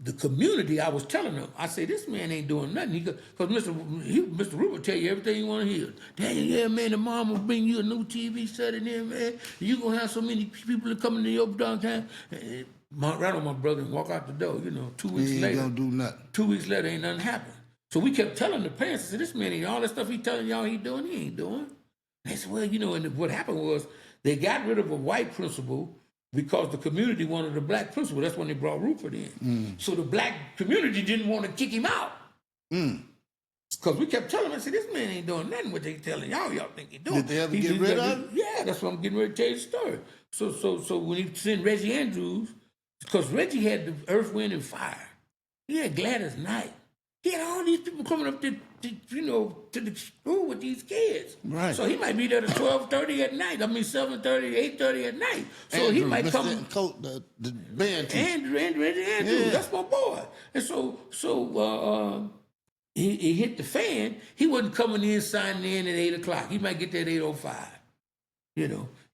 the community, I was telling them, I say, "This man ain't doing nothing." Because Mr. Rupert tell you everything you want to hear. "Dang, yeah, man, the mom will bring you a new TV set in there, man. You going to have so many people coming to your downtown." Right on my brother and walk out the door, 2 weeks later. He ain't gonna do nothing. 2 weeks later, ain't nothing happened. So we kept telling the parents, I said, "This man ain't all that stuff he telling y'all he doing, he ain't doing." And they said, "Well, and what happened was they got rid of a white principal, because the community wanted a black principal. That's when they brought Rupert in. So the black community didn't want to kick him out. Because we kept telling him, I said, this man ain't doing nothing what they telling y'all think he doing. Did they ever get rid of him? Yeah, that's what I'm getting ready to tell you the story. So when he sent Reggie Andrews, because Reggie had the Earth, Wind, and Fire. He had Gladys Knight. He had all these people coming up to the school with these kids. Right. So he might be there at 12:30 at night. 7:30, 8:30 at night. So Andrew, he might Mr. come. The band teacher. Andrew, Yeah. that's my boy. And so he hit the fan. He wasn't coming in, signing in at 8 o'clock. He might get there at 8:05.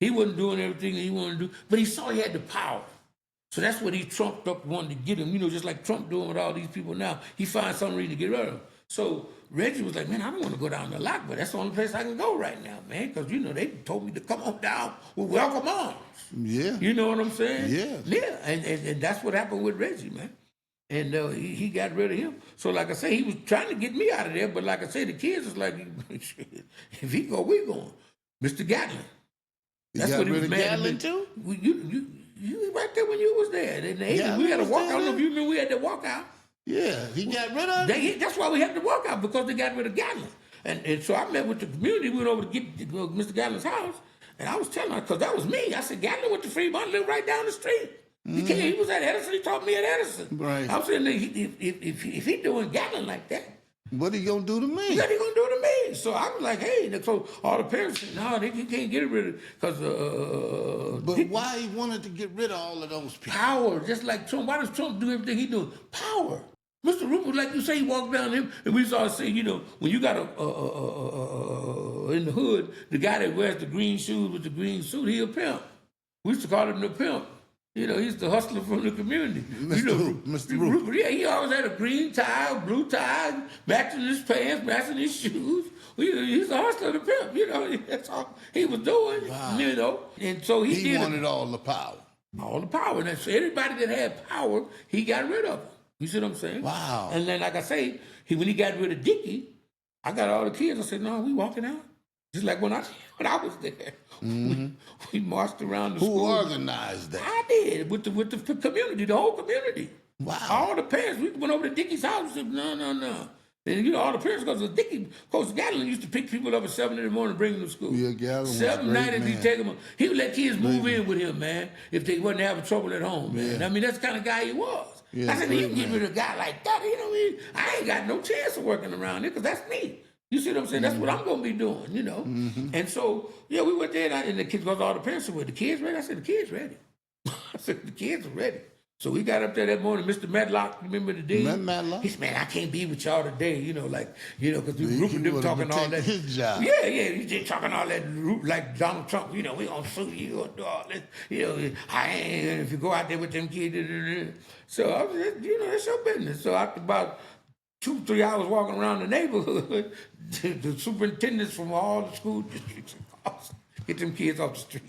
He wasn't doing everything he wanted to do, but he saw he had the power. So that's what he trumped up, wanted to get him, just like Trump doing with all these people now. He finds some reason to get rid of him. So Reggie was like, man, I don't want to go down the lock, but that's the only place I can go right now, man, because, they told me to come on down with welcome arms. Yeah. You know what I'm saying? Yeah. Yeah, and that's what happened with Reggie, man. And he got rid of him. So like I say, he was trying to get me out of there, but like I say, the kids was like, if he go, we going. Mr. Gatlin. That's what he was mad at me. Too? You right there when you was there. In the 80s, we had to walk out. I don't know if you remember we had to walk out. Yeah, he got rid of him. That's why we had to walk out, because they got rid of Gatlin. And so I met with the community. We went over to get to Mr. Gatlin's house, and I was telling her, because that was me. I said, Gatlin went to Fremont, lived right down the street. He was at Edison. He taught me at Edison. Right. I'm saying, if he doing Gatlin like that, what he gonna do to me? What he gonna do to me? So I was like, hey, so all the parents said, no, you can't get rid of it, because but why he wanted to get rid of all of those people? Power, just like Trump. Why does Trump do everything he doing? Power. Mr. Rupert, like you say, he walked down him, and we started saying, when you got in the hood, the guy that wears the green shoes with the green suit, he a pimp. We used to call him the pimp. He's the hustler from the community. Mr. Rupert. Yeah, he always had a green tie, blue tie, matching his pants, matching his shoes. He's a hustler, the pimp. That's all he was doing. Wow. And so he wanted all the power. All the power. And so everybody that had power, he got rid of them. You see what I'm saying? Wow. And then, like I say, when he got rid of Dickie, I got all the kids. I said, no, we walking out. Just like when I was there. We marched around the school. Who organized that? I did, with the community, the whole community. Wow. All the parents. We went over to Dickie's house and said, no. And all the parents, because Coach Gatlin used to pick people up at 7 in the morning and bring them to school. Yeah, Gatlin was 7 great, nights, he'd take them. He would let kids move in with him, man, if they wasn't having trouble at home, man. Yeah. I mean, that's the kind of guy he was. Yeah, I said, you can get rid of a guy like that. I ain't got no chance of working around here, because that's me. You see what I'm saying? That's what I'm going to be doing, And so, we went there, and the kids, because all the parents said, well, the kids ready? I said, the kids ready. I said, the kids are ready. So we got up there that morning. Mr. Matlock, remember the day? Matlock? He said, man, I can't be with y'all today, because the group of them talking all that. His job. Yeah, he just talking all that like Donald Trump, we gonna sue you, gonna do all this, I ain't, if you go out there with them kids, so I was just, that's your business. So after about 2-3 hours walking around the neighborhood, the superintendents from all the school districts get them kids off the street.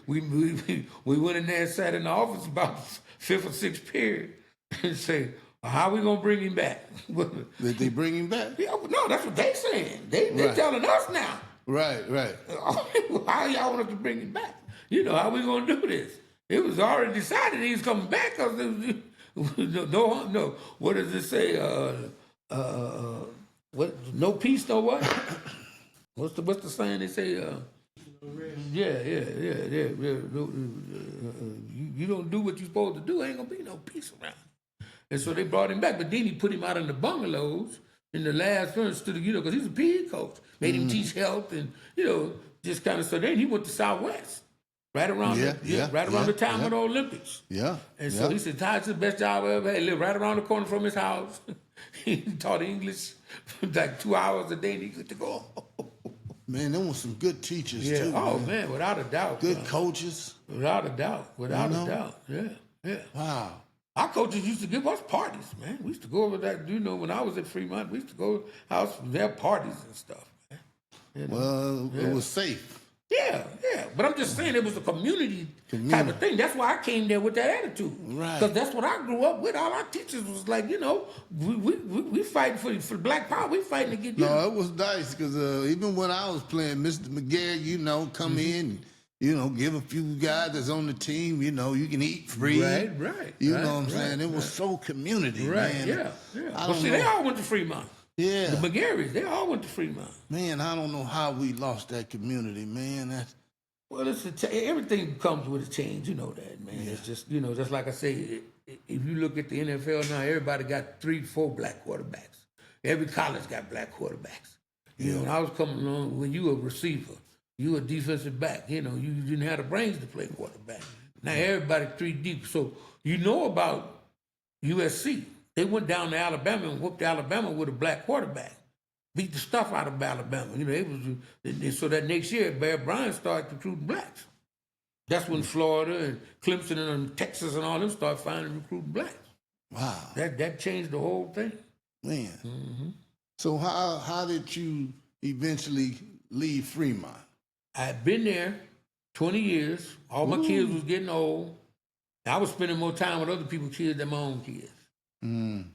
We went in there and sat in the office about 5th or 6th period and say, how are we going to bring him back? Did they bring him back? Yeah, no, that's what they saying. They telling us now. Right. How y'all want us to bring him back? How we going to do this? It was already decided he was coming back, because no. What does it say? What? No peace, no what? What's the saying? They say, yeah. You don't do what you're supposed to do, ain't gonna be no peace around. And so they brought him back, but then he put him out in the bungalows in the last furnace to the, because he's a PE coach, made him teach health and just kind of. So then he went to Southwest, right around the time of the Olympics. Yeah. And so he said, Taja's the best job I ever had. He lived right around the corner from his house. He taught English like 2 hours a day, and he got to go home. Man, there was some good teachers too. Oh man, without a doubt. Good coaches. Without a doubt. Without a doubt. Yeah. Wow. Our coaches used to give us parties, man. We used to go over that. When I was at Fremont, we used to go to house and have parties and stuff, man. Well, it was safe. Yeah. But I'm just saying it was a community type of thing. That's why I came there with that attitude. Right. Because that's what I grew up with. All our teachers was like, we fighting for black power. We fighting to get. No, it was nice because even when I was playing, Mr. McGarrett, come in. give a few guys that's on the team, you can eat free. Right. You know what I'm saying? It was so community, man. Yeah. I Well, don't see, know. they all went to Fremont. Yeah. The McGarrys, they all went to Fremont. Man, I don't know how we lost that community, man. Well, everything comes with a change, you know that, man. It's just, just like I say, if you look at the NFL now, everybody got 3-4 black quarterbacks. Every college got black quarterbacks. When I was coming along, when you were a receiver, you were a defensive back, you didn't have the brains to play quarterback. Now everybody 3 deep. So you know about USC. They went down to Alabama and whooped Alabama with a black quarterback. Beat the stuff out of Alabama. So that next year, Bear Bryant started recruiting blacks. That's when Florida and Clemson and Texas and all them started finding recruiting blacks. Wow. That changed the whole thing. Man. Mm-hmm. So how did you eventually leave Fremont? I'd been there 20 years. All my kids was getting old. I was spending more time with other people's kids than my own kids. Mm.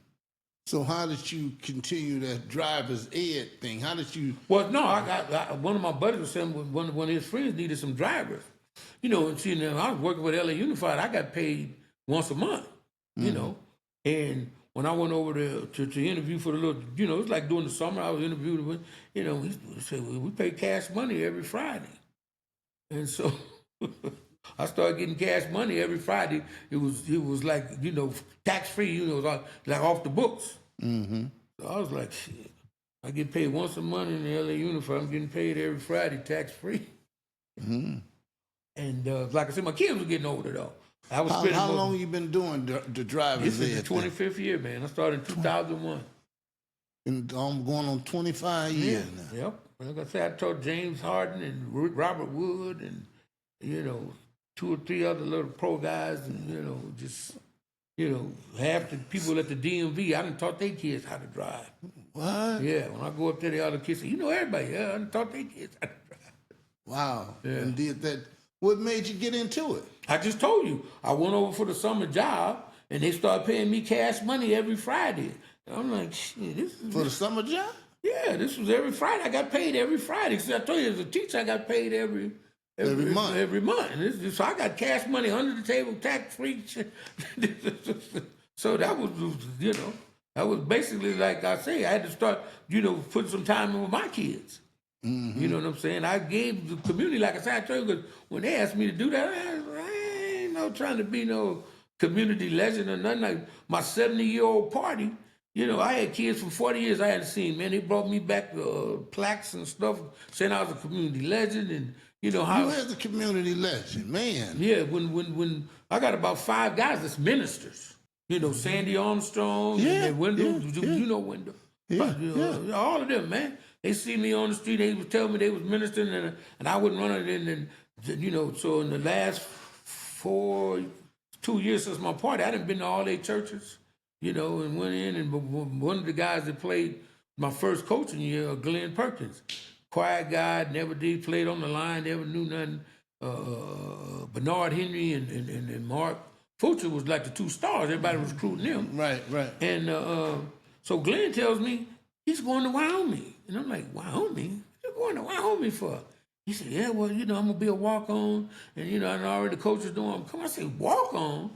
So how did you continue that driver's ed thing? How did you? Well, no, I one of my buddies was saying one of his friends needed some drivers. And see, now I was working with LA Unified. I got paid once a month, And when I went over there to interview for the little, it was like during the summer, I was interviewing with, he said, well, we pay cash money every Friday. And so I started getting cash money every Friday. It was like, tax-free, it was like off the books. Mm-hmm. So I was like, shit, I get paid once a month in the LA Unified. I'm getting paid every Friday, tax-free. Mm-hmm. And like I said, my kids were getting older, though. I was how long you been doing the driver's ed? This is the 25th year, man. I started in 2001. And I'm going on 25 years now. Yep. Like I said, I taught James Harden and Robert Wood and, 2 or 3 other little pro guys and, half the people at the DMV, I done taught their kids how to drive. What? Yeah, when I go up there, the other kids say, everybody, I done taught their kids how to drive. Wow. Yeah. And did that, what made you get into it? I just told you, I went over for the summer job and they started paying me cash money every Friday. And I'm like, shit, this is... For the summer job? Yeah, this was every Friday. I got paid every Friday. See, I told you, as a teacher, I got paid every month. Every month. And so I got cash money under the table, tax-free. So that was, that was basically, like I say, I had to start, putting some time in with my kids. Mm-hmm. You know what I'm saying? I gave the community, like I said, I told you, because when they asked me to do that, I ain't trying to be no community legend or nothing. Like my 70-year-old party, I had kids from 40 years I hadn't seen, man. They brought me back plaques and stuff saying I was a community legend and, how... You as a community legend, man. Yeah, when I got about 5 guys that's ministers. Sandy Armstrong and Wendell. Yeah. You know Wendell. Yeah. All of them, man. They see me on the street. They would tell me they was ministering, and I wouldn't run it in. And so in the last 2 years since my party, I done been to all 8 churches, and went in. And one of the guys that played my first coaching year, Glenn Perkins, quiet guy, never did, played on the line, never knew nothing. Bernard Henry and Mark Fulcher was like the 2 stars. Everybody was recruiting them. Right. And so Glenn tells me he's going to Wyoming. And I'm like, Wyoming? What you going to Wyoming for? He said, yeah, well, I'm going to be a walk-on. And, I already the coach is doing, I'm coming. I said, walk-on?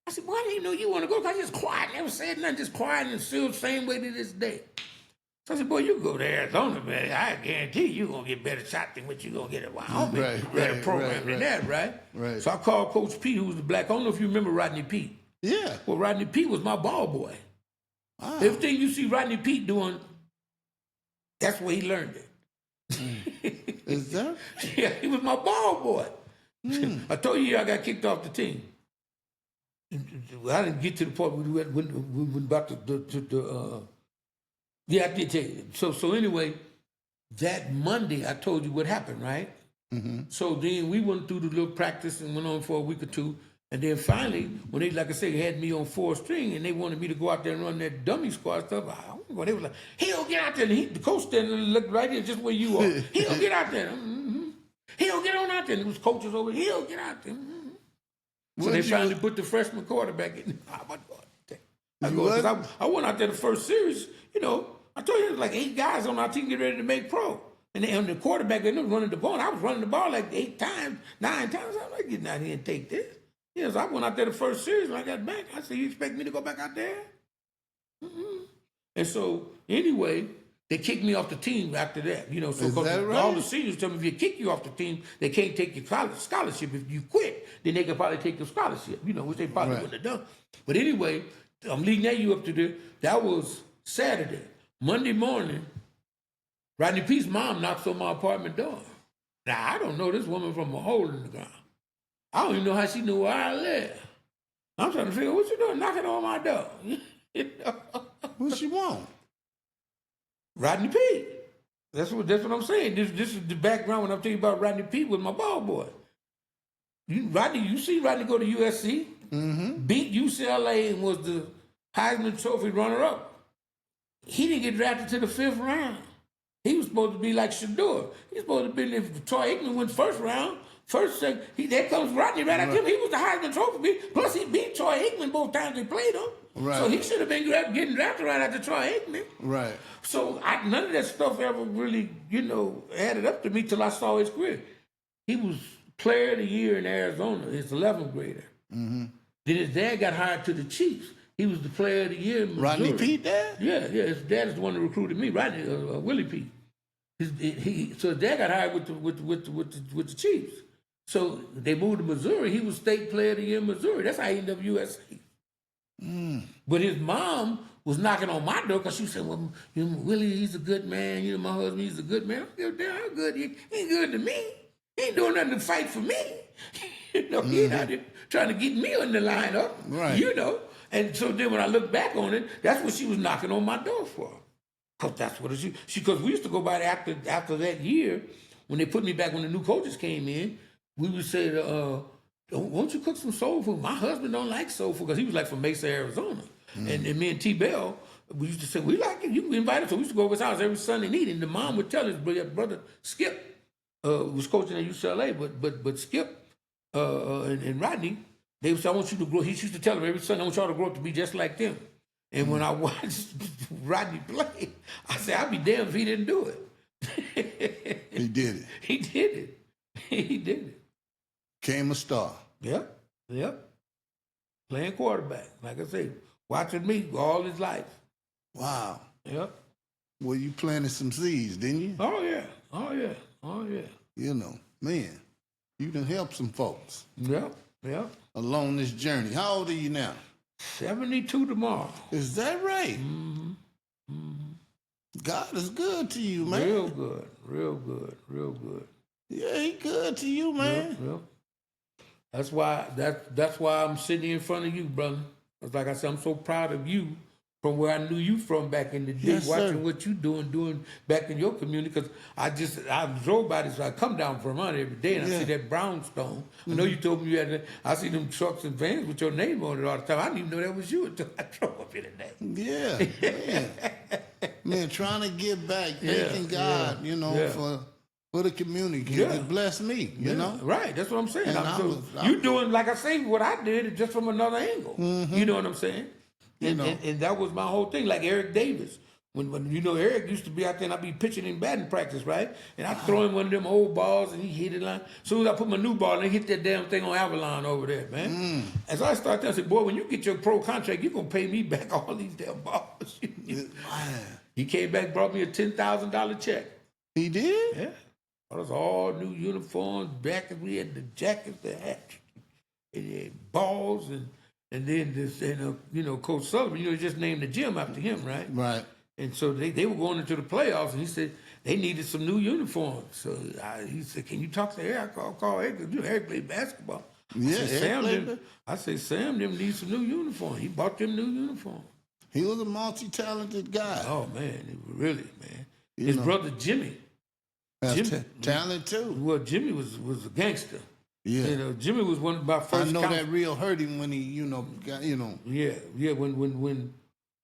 I said, why didn't you know you want to go? Because I just quiet, never said nothing, just quiet and still the same way to this day. So I said, boy, you go to Arizona, man. I guarantee you're going to get better shot than what you're going to get at Wyoming. Better program than that, right? Right. So I called Coach Pete, who was the black. I don't know if you remember Rodney Pete. Yeah. Well, Rodney Pete was my ball boy. Wow. Everything you see Rodney Pete doing, that's where he learned it. Is that? Yeah, he was my ball boy. I told you I got kicked off the team. I didn't get to the point where we went about to yeah, I did tell you. So anyway, that Monday I told you what happened, right? Mm-hmm. So then we went through the little practice and went on for a week or 2. And then finally, when they, like I said, had me on 4th string and they wanted me to go out there and run that dummy squad stuff, they was like, he'll get out there. And the coach standing and looked right here just where you are. He'll get out there. Mm-hmm. He'll get on out there. And there was coaches over there. He'll get out there. Mm-hmm. So they finally put the freshman quarterback in. I went out there the first series, I told you, there was like 8 guys on our team getting ready to make pro. And the quarterback, they was running the ball. And I was running the ball like 8 times, 9 times. I'm like, getting out here and take this. Yeah, so I went out there the first series when I got back. I said, you expect me to go back out there? And so, anyway, they kicked me off the team after that. You know, so Is that right? all the seniors tell me if you kick you off the team, they can't take your scholarship. If you quit, then they can probably take your scholarship, you know, which they probably Right. wouldn't have done. But anyway, I'm leading that you up to there. That was Saturday. Monday morning, Rodney Pete's mom knocks on my apartment door. Now, I don't know this woman from a hole in the ground. I don't even know how she knew where I lived. I'm trying to figure out what you doing knocking on my door. You know? What she want? Rodney Pete. That's what I'm saying. This is the background when I'm telling you about Rodney Pete with my ball boy. You see Rodney go to USC, beat UCLA and was the Heisman Trophy runner-up. He didn't get drafted to the 5th round. He was supposed to be like Shador. He was supposed to be if Troy Aikman went first round. Second, there comes Rodney right after him. He was the Heisman Trophy. Plus, he beat Troy Aikman both times they played him. Right. So he should have been getting drafted right after Troy Aikman. Right. So none of that stuff ever really, added up to me till I saw his career. He was player of the year in Arizona, his 11th grader. Mm-hmm. Then his dad got hired to the Chiefs. He was the player of the year in Missouri. Rodney Pete, dad? Yeah. His dad is the one that recruited me. Rodney, Willie Pete. So his dad got hired with the Chiefs. So they moved to Missouri. He was state player of the year in Missouri. That's how he ended up USC. But his mom was knocking on my door because she said, well, Willie, he's a good man. My husband, he's a good man. I don't give a damn how good he ain't good to me. He ain't doing nothing to fight for me. He ain't out there trying to get me in the lineup. Right. And so then when I look back on it, that's what she was knocking on my door for. Because that's what it is. Because we used to go by after that year, when they put me back, when the new coaches came in, we would say, won't you cook some soul food? My husband don't like soul food because he was like from Mesa, Arizona. And me and T-Bell, we used to say, we like it. You can invite us. So we used to go over his house every Sunday and eat. And the mom would tell his brother Skip, was coaching at UCLA, but Skip and Rodney, they would say, I want you to grow. He used to tell them every Sunday, I want y'all to grow up to be just like them. And when I watched Rodney play, I said, I'd be damned if he didn't do it. He did it. He did it. He did it. Came a star. Yep. Playing quarterback, like I say, watching me all his life. Wow. Yep. Well, you planted some seeds, didn't you? Oh yeah. Man, you done helped some folks. Yep. Along this journey. How old are you now? 72 tomorrow. Is that right? God is good to you, man. Real good. Yeah, he good to you, man. Yep. That's why I'm sitting in front of you, brother. It's like I said, I'm so proud of you from where I knew you from back in the day, Yes, watching sir. what you doing back in your community. Because I drove by this. I come down from Vermont every day and I see that brownstone. I know you told me you had. I see them trucks and vans with your name on it all the time. I didn't even know that was you until I drove up here today. Yeah, man, trying to give back, thanking God, for the community. Yeah. It blessed me, you know. Right, that's what I'm saying. And You doing, like I say, what I did just from another angle. You know what I'm saying? And that was my whole thing. Like Eric Davis. When Eric used to be out there and I'd be pitching in batting practice, right? And I'd throw him one of them old balls and he hit it line. As soon as I put my new ball in, he hit that damn thing on Avalon over there, man. And so I started telling him, boy, when you get your pro contract, you're going to pay me back all these damn balls. He came back, brought me a $10,000 check. He did? Yeah. It was all new uniforms, jackets. We had the jackets, the hats, and the balls, and then this, Coach Sullivan, he just named the gym after him, right? Right. And so they were going into the playoffs, and he said they needed some new uniforms. So he said, "Can you talk to Eric? I'll call Eric. Eric played basketball." I said, Sam them need some new uniforms. He bought them new uniforms. He was a multi-talented guy. Oh man, really, man. His brother Jimmy. Talent too. Well, Jimmy was a gangster. Yeah. Jimmy was one of my first. I know that real hurt him when he, got. Yeah.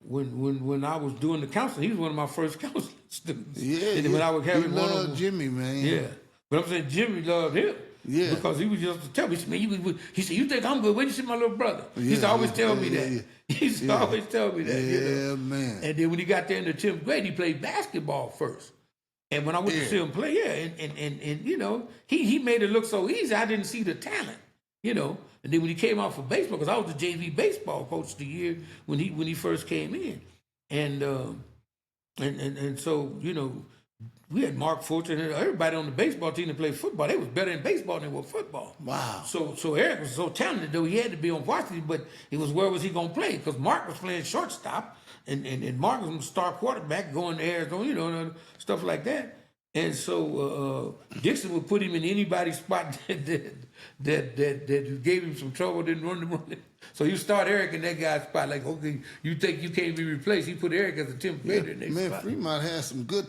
When I was doing the counseling, he was one of my first counseling students. Yeah. And when I was having he one loved of Jimmy, man. Yeah. But I'm saying Jimmy loved him. Yeah. Because he was just to tell me, he said, you think I'm good? Where you see my little brother? He used to always tell me that. Yeah. He used to always tell me that. Yeah, man. And then when he got there in the 10th grade, he played basketball first. And when I went to see him play, and you know, he made it look so easy. I didn't see the talent, you know. And then when he came out for baseball, because I was the JV baseball coach the year when he first came in, and so you know, we had Mark Fulton and everybody on the baseball team that played football. They was better in baseball than they were football. Wow. So Eric was so talented though he had to be on varsity, but it was where was he gonna play? Because Mark was playing shortstop. And Mark was a star quarterback going to Arizona, you know, and stuff like that. And so Dixon would put him in anybody's spot that gave him some trouble, didn't run the running. So you start Eric in that guy's spot, like, okay, you think you can't be replaced. He put Eric as a 10th grader in that spot. Fremont has some good,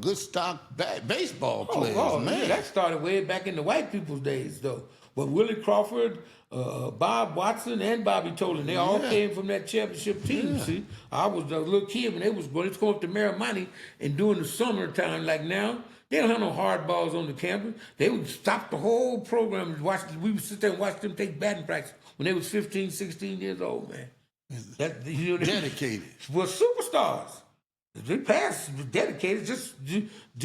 good stock baseball players, man. Yeah, that started way back in the white people's days, though. But Willie Crawford, Bob Watson, and Bobby Tolan, they all came from that championship team. Yeah. See, I was a little kid when they was going up to Marimonte and during the summertime, like now, they don't have no hard balls on the campus. They would stop the whole program and watch. We would sit there and watch them take batting practice when they was 15, 16 years old, man. Dedicated. Well, superstars. They pass dedicated, just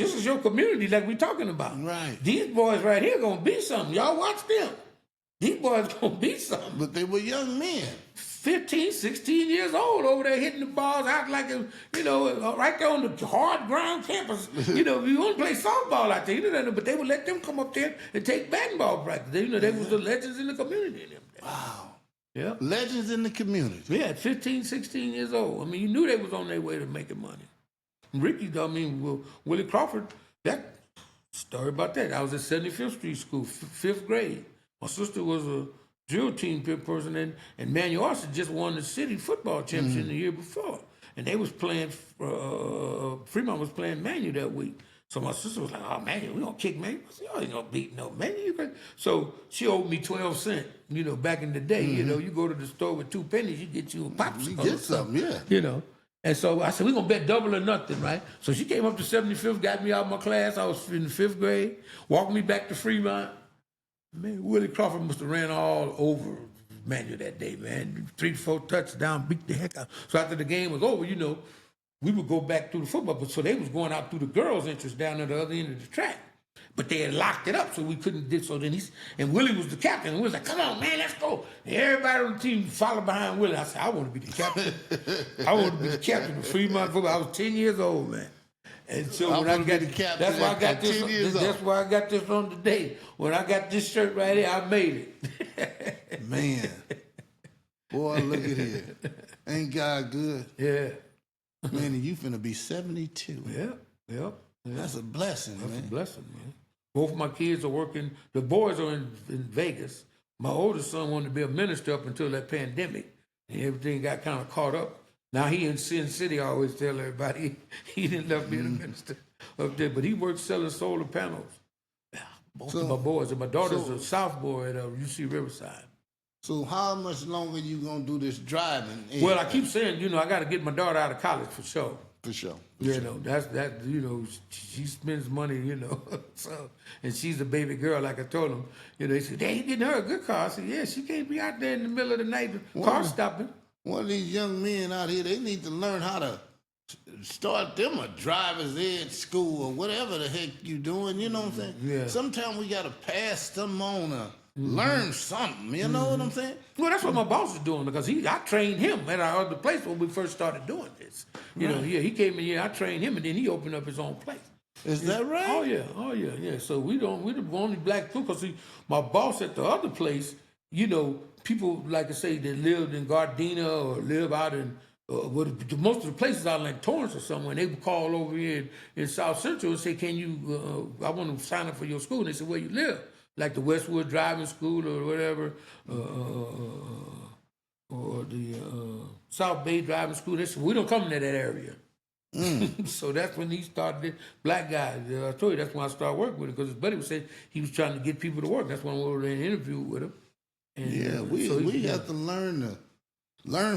as your community, like we talking about. Right. These boys right here gonna be something. Y'all watch them. These boys gonna be something. But they were young men. 15, 16 years old over there hitting the balls out like, right there on the hard ground campus. You want to play softball out there, but they would let them come up there and take batting ball practice. They was the legends in the community. Wow. Yeah. Legends in the community. Yeah, at 15, 16 years old. I mean, you knew they was on their way to making money. Ricky, Willie Crawford, that story about that. I was at 75th Street School, 5th grade. My sister was a drill team person, and Manuel Arce just won the city football championship the year before. And they was playing, Fremont was playing Manu that week. So my sister was like, oh, Manu, we gonna kick Manu. I said, oh, you gonna beat no Manu. So she owed me 12 cents, back in the day. You go to the store with 2 pennies, you get you a popsicle. You get something, yeah. And so I said, we're going to bet double or nothing, right? So she came up to 75th, got me out of my class. I was in the 5th grade, walked me back to Fremont. Man, Willie Crawford must have ran all over Manuel that day, man. 3-4 touchdowns, beat the heck out. So after the game was over, we would go back through the football. But so they was going out through the girls' entrance down at the other end of the track. But they had locked it up, so we couldn't do so. And Willie was the captain. And we was like, come on, man, let's go. And everybody on the team followed behind Willie. I said, I want to be the captain. I want to be the captain of Fremont football. I was 10 years old, man. And so when I got the captain, that's why I got this. That's why I got this on today. When I got this shirt right here, I made it. Man, boy, look at here. Ain't God good? Yeah. Man, you finna be 72. Yeah. That's a blessing, man. That's a blessing, man. Both of my kids are working. The boys are in Vegas. My oldest son wanted to be a minister up until that pandemic, and everything got kind of caught up. Now he in Sin City. I always tell everybody he didn't love being a minister up there, but he works selling solar panels. Both of my boys, and my daughter's a South boy at UC Riverside. So how much longer you gonna do this driving? Well, I keep saying, I got to get my daughter out of college for sure. For sure. That's she spends money, so, and she's a baby girl, like I told them. They said, they ain't getting her a good car. I said, yeah, she can't be out there in the middle of the night, car stopping. One of these young men out here, they need to learn how to start them a driver's ed school or whatever the heck you doing, you know what I'm saying? Yeah. Sometimes we got to pass them on learn something, you know what I'm saying? Well, that's what my boss is doing because I trained him at our other place when we first started doing this. He came in here, I trained him, and then he opened up his own place. Is that right? Oh yeah. So we're the only black people because my boss at the other place, people like I say that lived in Gardena or live out in most of the places out like Torrance or somewhere. They would call over here in South Central and say, "Can you? I want to sign up for your school." And they said, "Where you live?" Like the Westwood Driving School or whatever, or the South Bay Driving School. They said, we don't come into that area. So that's when he started, black guy. I told you, that's when I started working with him because his buddy was saying he was trying to get people to work. That's when we were in an interview with him. And, we have to learn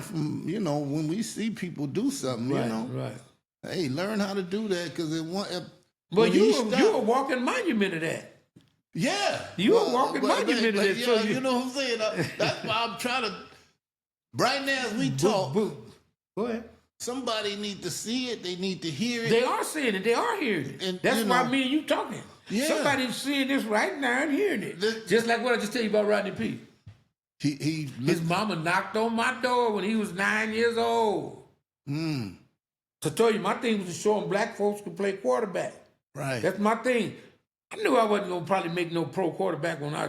from, when we see people do something, Right. Hey, learn how to do that because it won't. But you're a walking monument of that. Yeah. You a walking monument of that. Yeah, you know what I'm saying? That's why I'm trying to, right now as we talk. Go ahead. somebody need to see it. They need to hear it. They are seeing it. They are hearing it. And, that's you why know, me and you talking. Yeah. Somebody's seeing this right now and hearing it. Just like what I just tell you about Rodney P. His mama knocked on my door when he was 9 years old. To tell you, my thing was to show him black folks could play quarterback. Right. That's my thing. I knew I wasn't going to probably make no pro quarterback when I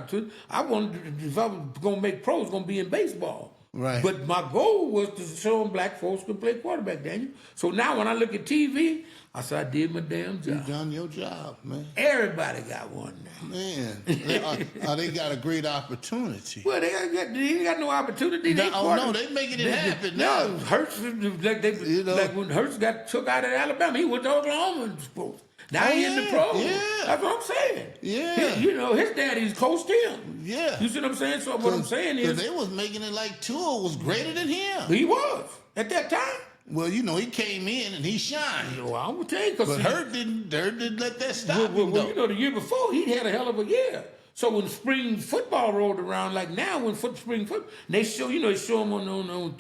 wanted to, if I was going to make pro, it was going to be in baseball. Right. But my goal was to show them black folks could play quarterback, Daniel. So now when I look at TV, I said, I did my damn job. You done your job, man. Everybody got one now. Man, they got a great opportunity. Well, they ain't got no opportunity. No, they making it happen now. No, Hurts, like when Hurts got took out of Alabama, he went to Oklahoma and sports. Now he in the pros. Yeah. That's what I'm saying. Yeah. His daddy's coached him. Yeah. You see what I'm saying? So what I'm saying is, they was making it like Tua was greater than him. He was at that time. Well, he came in and he shined. Well, I'm gonna tell you, but Hurt didn't let that stop him. Well, the year before he had a hell of a year. So when spring football rolled around, like now when spring football, they show him on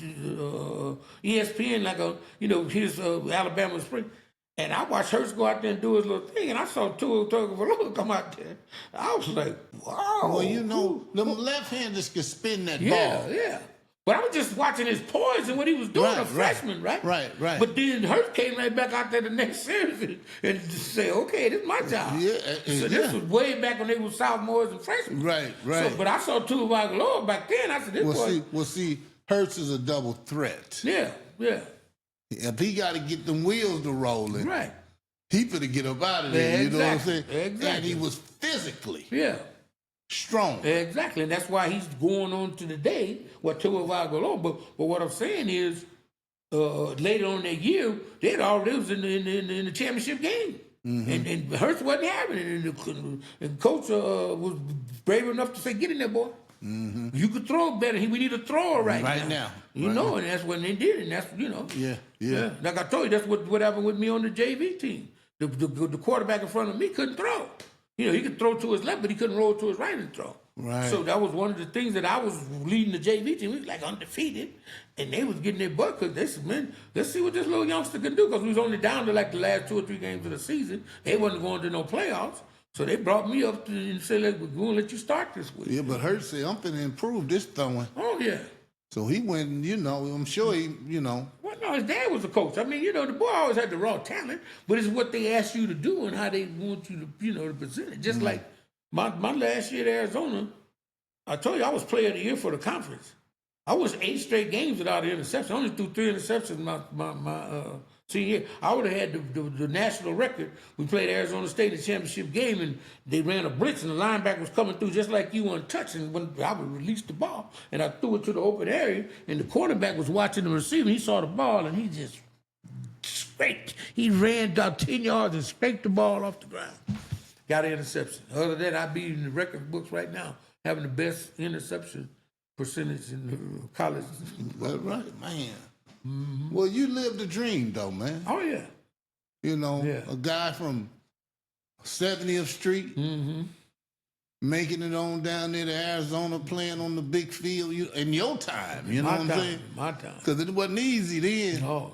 ESPN like his Alabama spring. And I watched Hurts go out there and do his little thing, and I saw Tua Tagovailoa come out there. I was like, wow. Well, them left-handers could spin that ball. Yeah. But I was just watching his poise and what he was doing, a freshman, right? Right. But then Hurts came right back out there the next series and just said, okay, this is my job. Yeah. So this was way back when they were sophomores and freshmen. Right. So, but I saw Tua Tagovailoa back then. I said, this boy. See, Hurts is a double threat. Yeah. If he got to get them wheels to rolling, right, he finna get up out of there. You know what I'm saying? Exactly. And he was physically strong. Exactly, and that's why he's going on to the day what Tua Tagovailoa. But what I'm saying is, later on that year, they was in the championship game. Mm-hmm. And Hurts wasn't having it, and coach was brave enough to say, "Get in there, boy. Mm-hmm. You could throw better. We need a thrower right now. And that's when they did it. And that's Yeah. Like I told you, that's what happened with me on the JV team. The quarterback in front of me couldn't throw. He could throw to his left, but he couldn't roll to his right and throw. Right. So that was one of the things that I was leading the JV team. We was like undefeated, and they was getting their butt cooked. They said, "Man, let's see what this little youngster can do," because we was only down to like the last 2 or 3 games of the season. They wasn't going to no playoffs. So they brought me up and said, "We're going to let you start this week." Yeah, but Hurts said, "I'm finna improve this throwing." Oh yeah. So he went, I'm sure he. Well, no, his dad was a coach. I mean, the boy always had the raw talent, but it's what they ask you to do and how they want you to, to present it. Just like my last year at Arizona, I told you I was player of the year for the conference. I was 8 straight games without an interception. I only threw 3 interceptions my senior year. I would have had the national record. We played Arizona State in the championship game, and they ran a blitz, and the linebacker was coming through just like you untouched. And when I would release the ball, and I threw it to the open area, and the quarterback was watching the receiver. He saw the ball, and he just scraped. He ran about 10 yards and scraped the ball off the ground. Got an interception. Other than that, I'd be in the record books right now, having the best interception percentage in the college. That's right, man. Mm-hmm. Well, you lived the dream, though, man. Oh, yeah. A guy from 70th Street, making it on down there to Arizona, playing on the big field in your time, you know what I'm saying? My time. Because it wasn't easy then. No.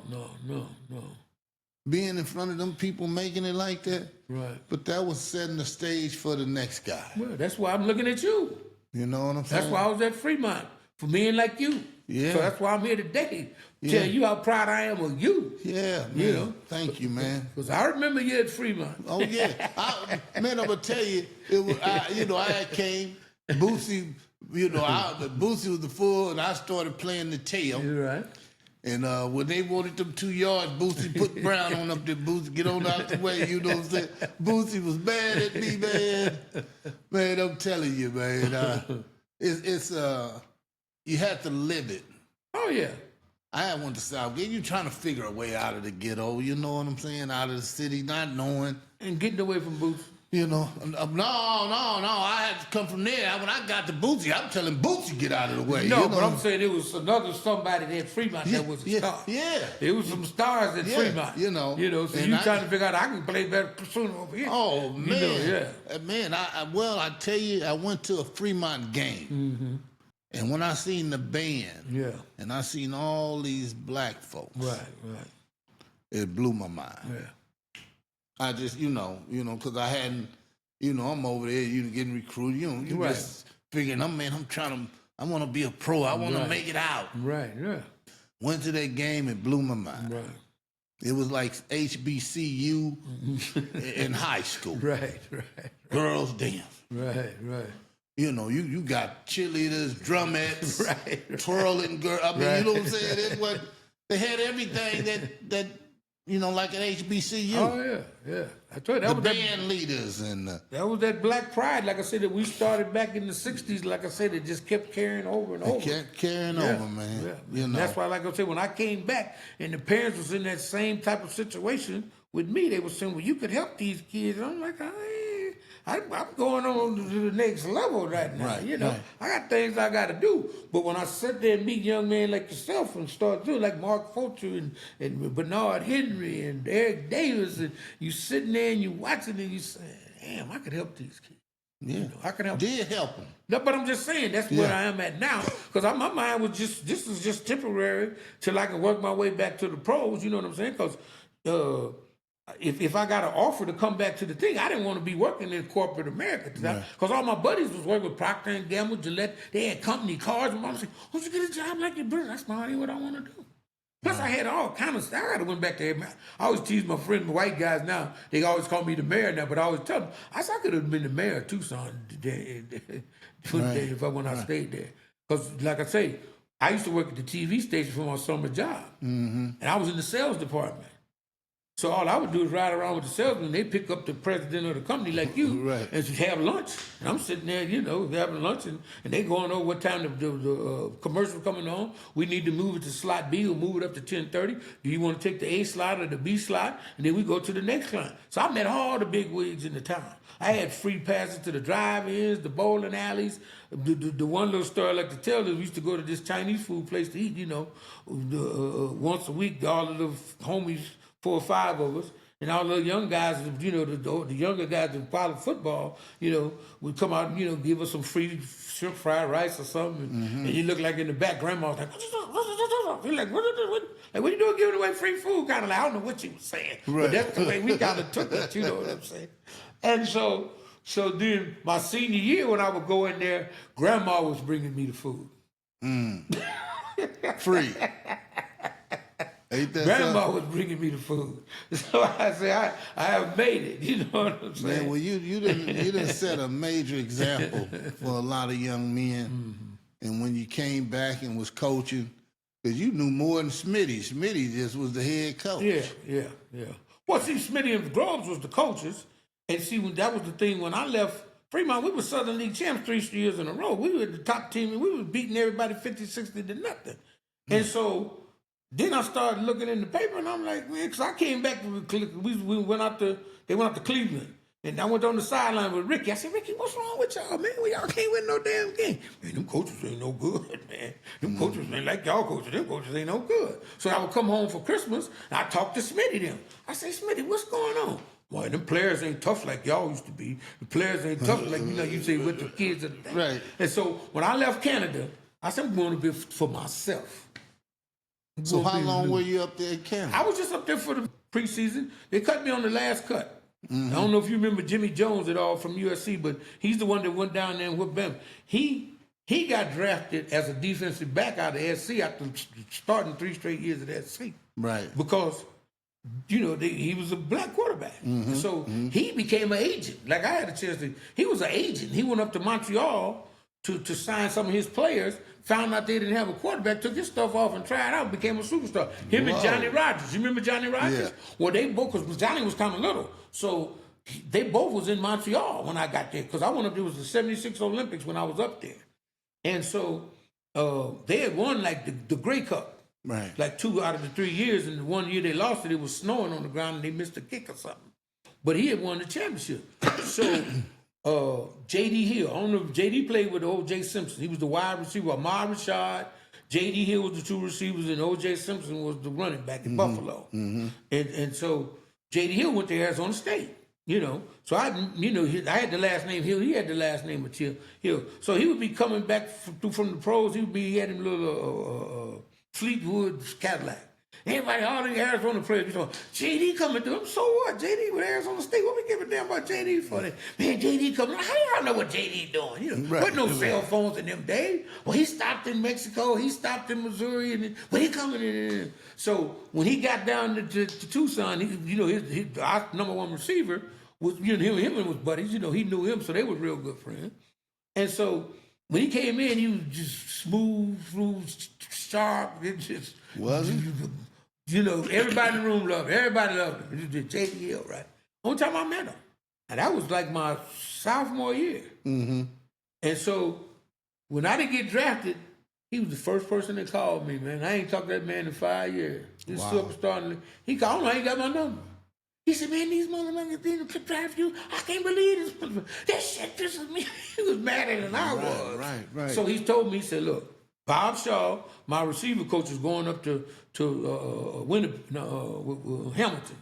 Being in front of them people making it like that. Right. But that was setting the stage for the next guy. Well, that's why I'm looking at you. You know what I'm saying? That's why I was at Fremont, for men like you. Yeah. So that's why I'm here today. Tell you how proud I am of you. Yeah, man. Thank you, man. Because I remember you at Fremont. Oh, yeah. I'm going to tell you, it was, I came, Boosie, Boosie was the full, and I started playing the tail. You're right. And when they wanted them 2 yards, Boosie put Brown on up there. Boosie, get on out the way, you know what I'm saying? Boosie was mad at me, man. Man, I'm telling you, man. It's you had to live it. Oh, yeah. I had one to Southgate. You trying to figure a way out of the ghetto, you know what I'm saying? Out of the city, not knowing. And getting away from Boots. No. I had to come from there. When I got to Bootsy, I'm telling Bootsy get out of the way. No, but I'm saying it was somebody there at Fremont that was a star. Yeah. It was some stars at Fremont. So you trying to figure out I can play better sooner over here. Oh, man. Man, I tell you, I went to a Fremont game. And when I seen the band, Yeah. and I seen all these black folks, Right. it blew my mind. Yeah. I just, because I hadn't, I'm over there, getting recruited. You Right. just figuring, I want to be a pro. I want to make it out. Right. Yeah. Went to that game, it blew my mind. Right. It was like HBCU in high school. Right. Girls dance. Right. You got cheerleaders, drumettes, Right. twirling girl. I mean, Right. you know what I'm saying? It's what they had everything that like at HBCU. Oh yeah. I told you The that was band leaders and that was that black pride. Like I said, that we started back in the '60s. Like I said, it just kept carrying over and over. kept carrying over, man. Yeah. That's why, like I said, when I came back and the parents was in that same type of situation with me, they were saying, "Well, you could help these kids." I'm like, I'm going on to the next level right now. Right. I got things I got to do. But when I sit there and meet young men like yourself and start doing like Mark Fulcher and Bernard Henry and Eric Davis, and you sitting there and you watching and you say, damn, I could help these kids. Yeah, I could help. Did help them. No, but I'm just saying that's where I am at now, because my mind was this is just temporary till I can work my way back to the pros. You know what I'm saying? Because if I got an offer to come back to the thing, I didn't want to be working in corporate America because all my buddies was working with Procter and Gamble, Gillette. They had company cars, and mom said, "Who'd you get a job like your brother?" That's not even what I want to do. Plus, I had all kind of stuff. I went back there. I always tease my friends, the white guys now. They always call me the mayor now, but I always tell them, I said I could have been the mayor of Tucson if I stayed there. Because, like I say, I used to work at the TV station for my summer job, and I was in the sales department. So all I would do is ride around with the salesman. They pick up the president of the company like you and have lunch. And I'm sitting there, having lunch, and they going over what time the commercial coming on. We need to move it to slot B. We'll move it up to 10:30. Do you want to take the A slot or the B slot? And then we go to the next client. So I met all the big wigs in the town. I had free passes to the drive-ins, the bowling alleys. The one little story I like to tell is we used to go to this Chinese food place to eat, once a week. All of the homies, 4 or 5 of us, and all the young guys, the younger guys that follow football, would come out and, give us some free shrimp fried rice or something. And you look like in the back, grandma's like, you're like, what are you doing giving away free food? Kind of like, I don't know what you were saying. But that's the way we kind of took it, you know what I'm saying? And so then my senior year when I would go in there, grandma was bringing me the food. Free. Grandma was bringing me the food, so I say I have made it. You know what I'm saying? Man, well, you didn't set a major example for a lot of young men. And when you came back and was coaching, because you knew more than Smitty. Smitty just was the head coach. Yeah. Well, see, Smitty and Groves was the coaches, and see, that was the thing when I left Fremont. We were Southern League champs 3 years in a row. We were the top team, and we were beating everybody 50-60 to nothing. And so. Then I started looking in the paper, and I'm like, man, because I came back, we went out to Cleveland, and I went on the sideline with Ricky. I said, Ricky, what's wrong with y'all, man? Y'all can't win no damn game. Man, them coaches ain't no good, man. Them coaches ain't like y'all coaches. Them coaches ain't no good. So I would come home for Christmas, and I talked to Smitty them. I say, Smitty, what's going on? Boy, them players ain't tough like y'all used to be. The players ain't tough like, you say with the kids. Right. And so when I left Canada, I said, I'm going to be for myself. So how long were you up there in Canada? I was just up there for the preseason. They cut me on the last cut. I don't know if you remember Jimmy Jones at all from USC, but he's the one that went down there and whipped them. He got drafted as a defensive back out of SC after starting 3 straight years at SC. Right. Because, he was a black quarterback. So he became an agent. Like I had a chance to, he was an agent. He went up to Montreal to sign some of his players, found out they didn't have a quarterback, took his stuff off and tried out, became a superstar. Him and Johnny Rodgers. You remember Johnny Rodgers? Yeah. Well, they both, because Johnny was kind of little. So they both was in Montreal when I got there, because I went up there, it was the 76 Olympics when I was up there. And so they had won like the Grey Cup. Right. Like 2 out of the 3 years, and the 1 year they lost it was snowing on the ground and they missed a kick or something. But he had won the championship. So J.D. Hill. I don't know if J.D. played with O.J. Simpson. He was the wide receiver. Ahmad Rashad, J.D. Hill was the 2 receivers, and O.J. Simpson was the running back in Buffalo. And so J.D. Hill went to Arizona State. You know, so I had the last name Hill. He had the last name of Hill. So he would be coming back from the pros. He had him little Fleetwood Cadillac. Everybody, all the Arizona players, you know, JD coming through. So what? JD with Arizona State. What we give a damn about JD for that? Man, JD coming. How y'all know what JD doing? You know, wasn't no cell phones in them days. Well, he stopped in Mexico. He stopped in Missouri, and when he coming in. So when he got down to Tucson, his our number one receiver was him and was buddies. You know, he knew him, so they were real good friends. And so when he came in, he was just smooth, sharp. It just was he? You know, everybody in the room loved him. Everybody loved him. It was J.D. Hill, right? Only time I met him. And that was like my sophomore year. Mm-hmm. And so when I didn't get drafted, he was the first person that called me, man. I ain't talked to that man in 5 years. This superstar. He called me. I ain't got my number. He said, man, these motherfuckers didn't draft you. I can't believe this. That shit pisses me. He was madder than I was. Right. So he told me, he said, look, Bob Shaw, my receiver coach, is going up to Hamilton.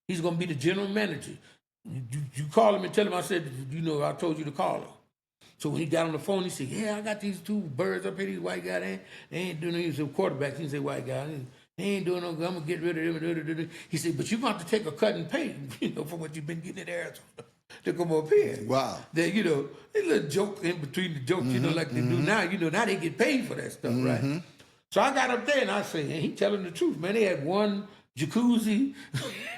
He's going to be the general manager. You call him and tell him I said, I told you to call him. So when he got on the phone, he said, yeah, I got these two birds up here, these white guys. They ain't doing no, he was a quarterback. He didn't say white guy. They ain't doing no, I'm going to get rid of them. He said, but you're going to have to take a cut and pay, for what you've been getting at Arizona to come up here. Wow. Then, a little joke in between the jokes, like they do now. Now they get paid for that stuff, right? So I got up there and I said, and he telling the truth, man. They had one jacuzzi,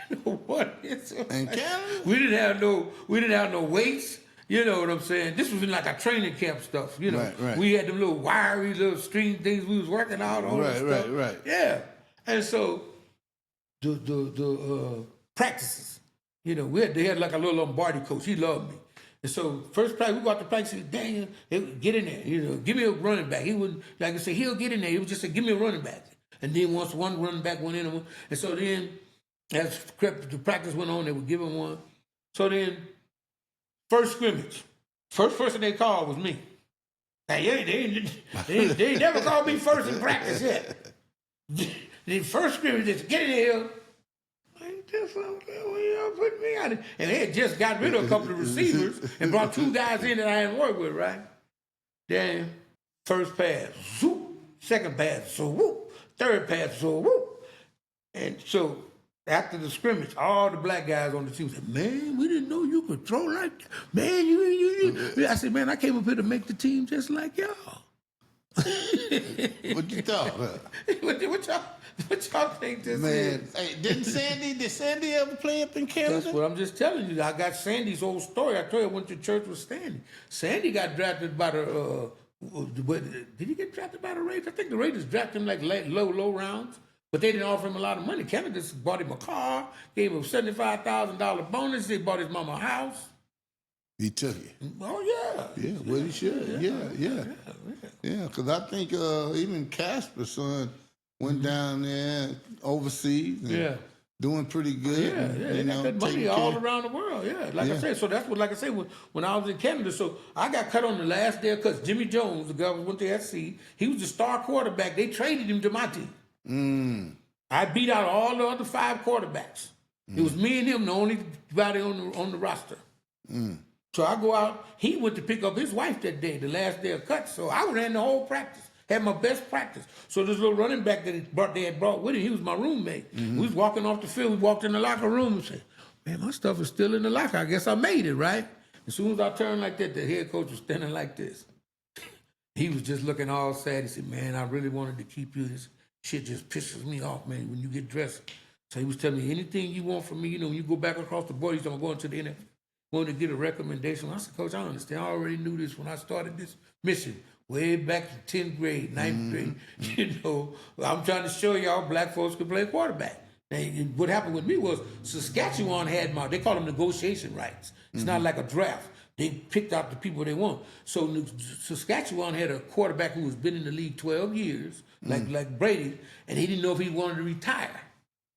And Canada? We didn't have no weights. You know what I'm saying? This was in like a training camp stuff. Right. We had them little wiry little string things we was working out on. Right. Yeah, and so the practices. They had like a little Lombardi coach. He loved me. And so first practice, we go out to practice. He said, Daniel, get in there. Give me a running back. He would, like I said, he'll get in there. He would just say, give me a running back. And then once one running back went in, and so then as the practice went on, they would give him one. So then first scrimmage, first person they called was me. Now, they never called me first in practice yet. The first scrimmage, they said, get in here. Y'all put me out. And they had just got rid of a couple of receivers and brought two guys in that I hadn't worked with, right? Then first pass, zoop. Second pass, so whoop. Third pass, so whoop. And so after the scrimmage, all the black guys on the team said, man, we didn't know you could throw like, man, you. I said, man, I came up here to make the team just like y'all. What you thought? What y'all think this is? Hey, did Sandy ever play up in Canada? That's what I'm just telling you. I got Sandy's whole story. I told you I went to church with Sandy. Sandy got drafted by the, did he get drafted by the Raiders? I think the Raiders drafted him like low rounds, but they didn't offer him a lot of money. Canada bought him a car, gave him a $75,000 bonus. They bought his mama a house. He took it. Oh, yeah. Yeah, well, he should. Yeah, because I think even Casper's son went down there overseas and doing pretty good. Yeah, they got that money all around the world, I said, so that's what, like I said, when I was in Canada, so I got cut on the last day because Jimmy Jones, the guy who went to SC, he was the star quarterback. They traded him to my team. I beat out all the other 5 quarterbacks. It was me and him, the only body on the roster. So I go out. He went to pick up his wife that day, the last day of cut. So I ran the whole practice, had my best practice. So this little running back that they had brought with him, he was my roommate. We was walking off the field. We walked in the locker room and said, man, my stuff is still in the locker. I guess I made it, right? As soon as I turned like that, the head coach was standing like this. He was just looking all sad. He said, man, I really wanted to keep you. This shit just pisses me off, man, when you get dressed. So he was telling me, anything you want from me, when you go back across the border, he's going to go into the NFL. Wanted to get a recommendation. I said, Coach, I understand. I already knew this when I started this mission way back in 10th grade, 9th grade. I'm trying to show y'all black folks can play quarterback. And what happened with me was Saskatchewan had they call them negotiation rights. It's not like a draft. They picked out the people they want. So Saskatchewan had a quarterback who was been in the league 12 years, like Brady, and he didn't know if he wanted to retire.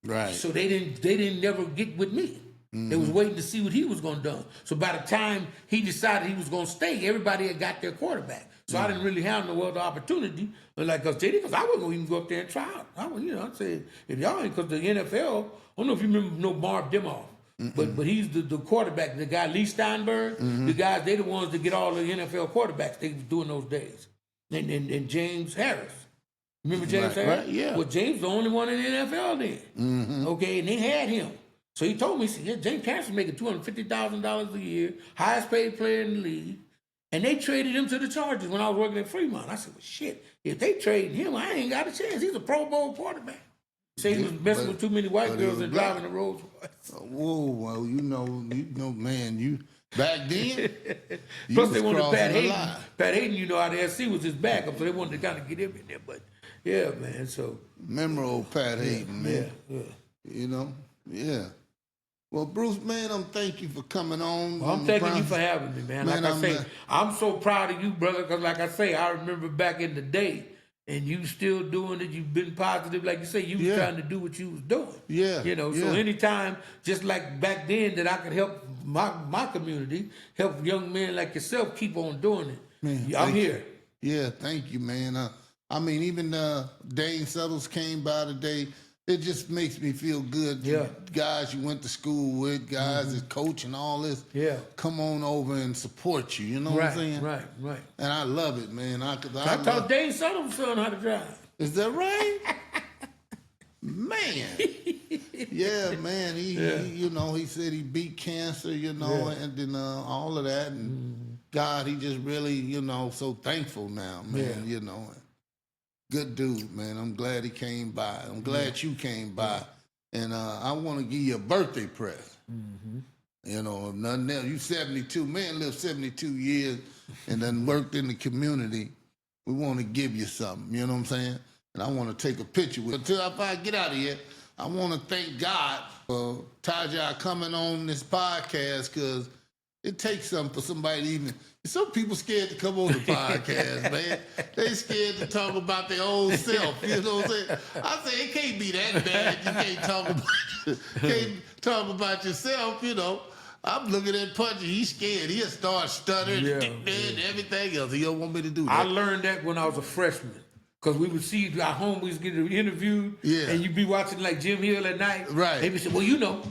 Right. So they didn't never get with me. They was waiting to see what he was going to do. So by the time he decided he was going to stay, everybody had got their quarterback. So I didn't really have no other opportunity. Because I wasn't going to even go up there and try out. I said, if y'all ain't, because the NFL, I don't know if you remember Marv Demoff. but he's the quarterback. The guy Lee Steinberg, the guys, they the ones that get all the NFL quarterbacks they was doing those days. And James Harris. Remember James Harris? Right, yeah. Well, James the only one in the NFL then. Okay, and they had him. So he told me, he said, yeah, James Harris is making $250,000 a year, highest paid player in the league. And they traded him to the Chargers when I was working at Fremont. I said, well, shit, if they traded him, I ain't got a chance. He's a Pro Bowl quarterback. Say he was messing with too many white girls and driving the Rolls Royce. Whoa, well, you know, man, you back then. Plus, they wanted Pat Hayden. Pat Hayden, you know, out of SC was his backup, so they wanted to kind of get him in there. But yeah, man. So remember old Pat Hayden, man. Yeah. You know, yeah. Well, Bruce, man, thank you for coming on. Well, I'm thanking you for having me, man. Like I say, I'm so proud of you, brother, because like I say, I remember back in the day, and you still doing it. You've been positive. Like you say, you was trying to do what you was doing. Yeah. You know, so anytime, just like back then, that I could help my community, help young men like yourself keep on doing it, man, I'm here. Yeah, thank you, man. I mean, even Dane Suttles came by today. It just makes me feel good. Yeah. Guys you went to school with, guys that coach and all this, come on over and support you. You know what I'm saying? Right. And I love it, man. I taught Dane Suttles' son how to drive. Is that right? Man. Yeah, man. He, you know, he said he beat cancer, you know, and then all of that. And God, he just really, you know, so thankful now, man, you know. Good dude, man. I'm glad he came by. I'm glad you came by. And I want to give you a birthday present. You know, nothing else. You 72. Man lived 72 years and then worked in the community. We want to give you something. You know what I'm saying? And I want to take a picture with you. Until I get out of here, I want to thank God for Taja coming on this podcast because it takes something for somebody to even... Some people scared to come on the podcast, man. They scared to talk about their own self. You know what I'm saying? I say it can't be that bad. You can't talk about yourself. You know. I'm looking at Punchy. He's scared. He'll start stuttering and everything else. He don't want me to do that. I learned that when I was a freshman. Because we would see our homies get interviewed, and you'd be watching like Jim Hill at night. Right. They would say, well, you know.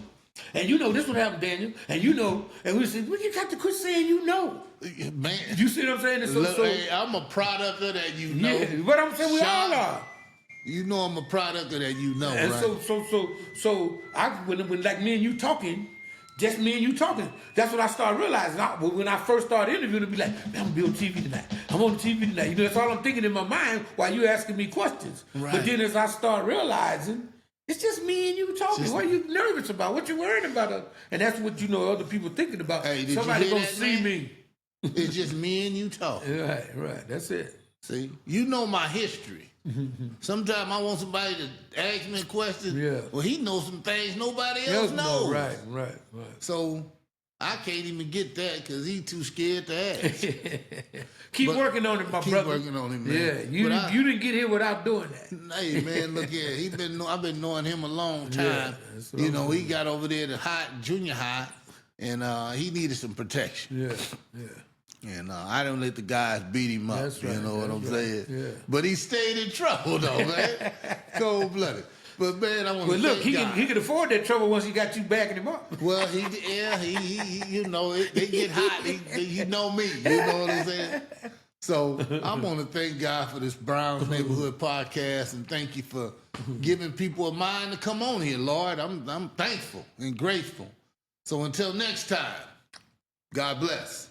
And you know, this would happen, Daniel. And you know. And we said, well, you got to quit saying you know. Man. You see what I'm saying? Look, hey, I'm a product of that, you know. Yeah, but I'm saying we all are. You know I'm a product of that, you know, and right? So when like me and you talking, just me and you talking, that's what I started realizing. When I first started interviewing, it'd be like, man, I'm gonna be on TV tonight. I'm on TV tonight. You know, that's all I'm thinking in my mind while you asking me questions. Right. But then as I start realizing, it's just me and you talking. What are you nervous about? What you worried about? And that's what, you know, other people thinking about. Hey, somebody gonna see me. It's just me and you talking. Right. That's it. See, you know my history. Sometimes I want somebody to ask me a question. Yeah. Well, he knows some things nobody else knows. Right. So I can't even get that because he's too scared to ask. Keep working on it, my brother. Keep working on it, man. Yeah, you didn't get here without doing that. Hey, man, look here. I've been knowing him a long time. You know, he got over there to junior high, and he needed some protection. Yeah. And I don't let the guys beat him up. That's right, you know what I'm saying? Yeah. But he stayed in trouble, though, man. Cold-blooded. But, man, I want to look, he could afford that trouble once he got you backing him up. Well, he you know, they get hot. You know me. You know what I'm saying? So I want to thank God for this Browns Neighborhood podcast, and thank you for giving people a mind to come on here, Lord. I'm thankful and grateful. So until next time, God bless.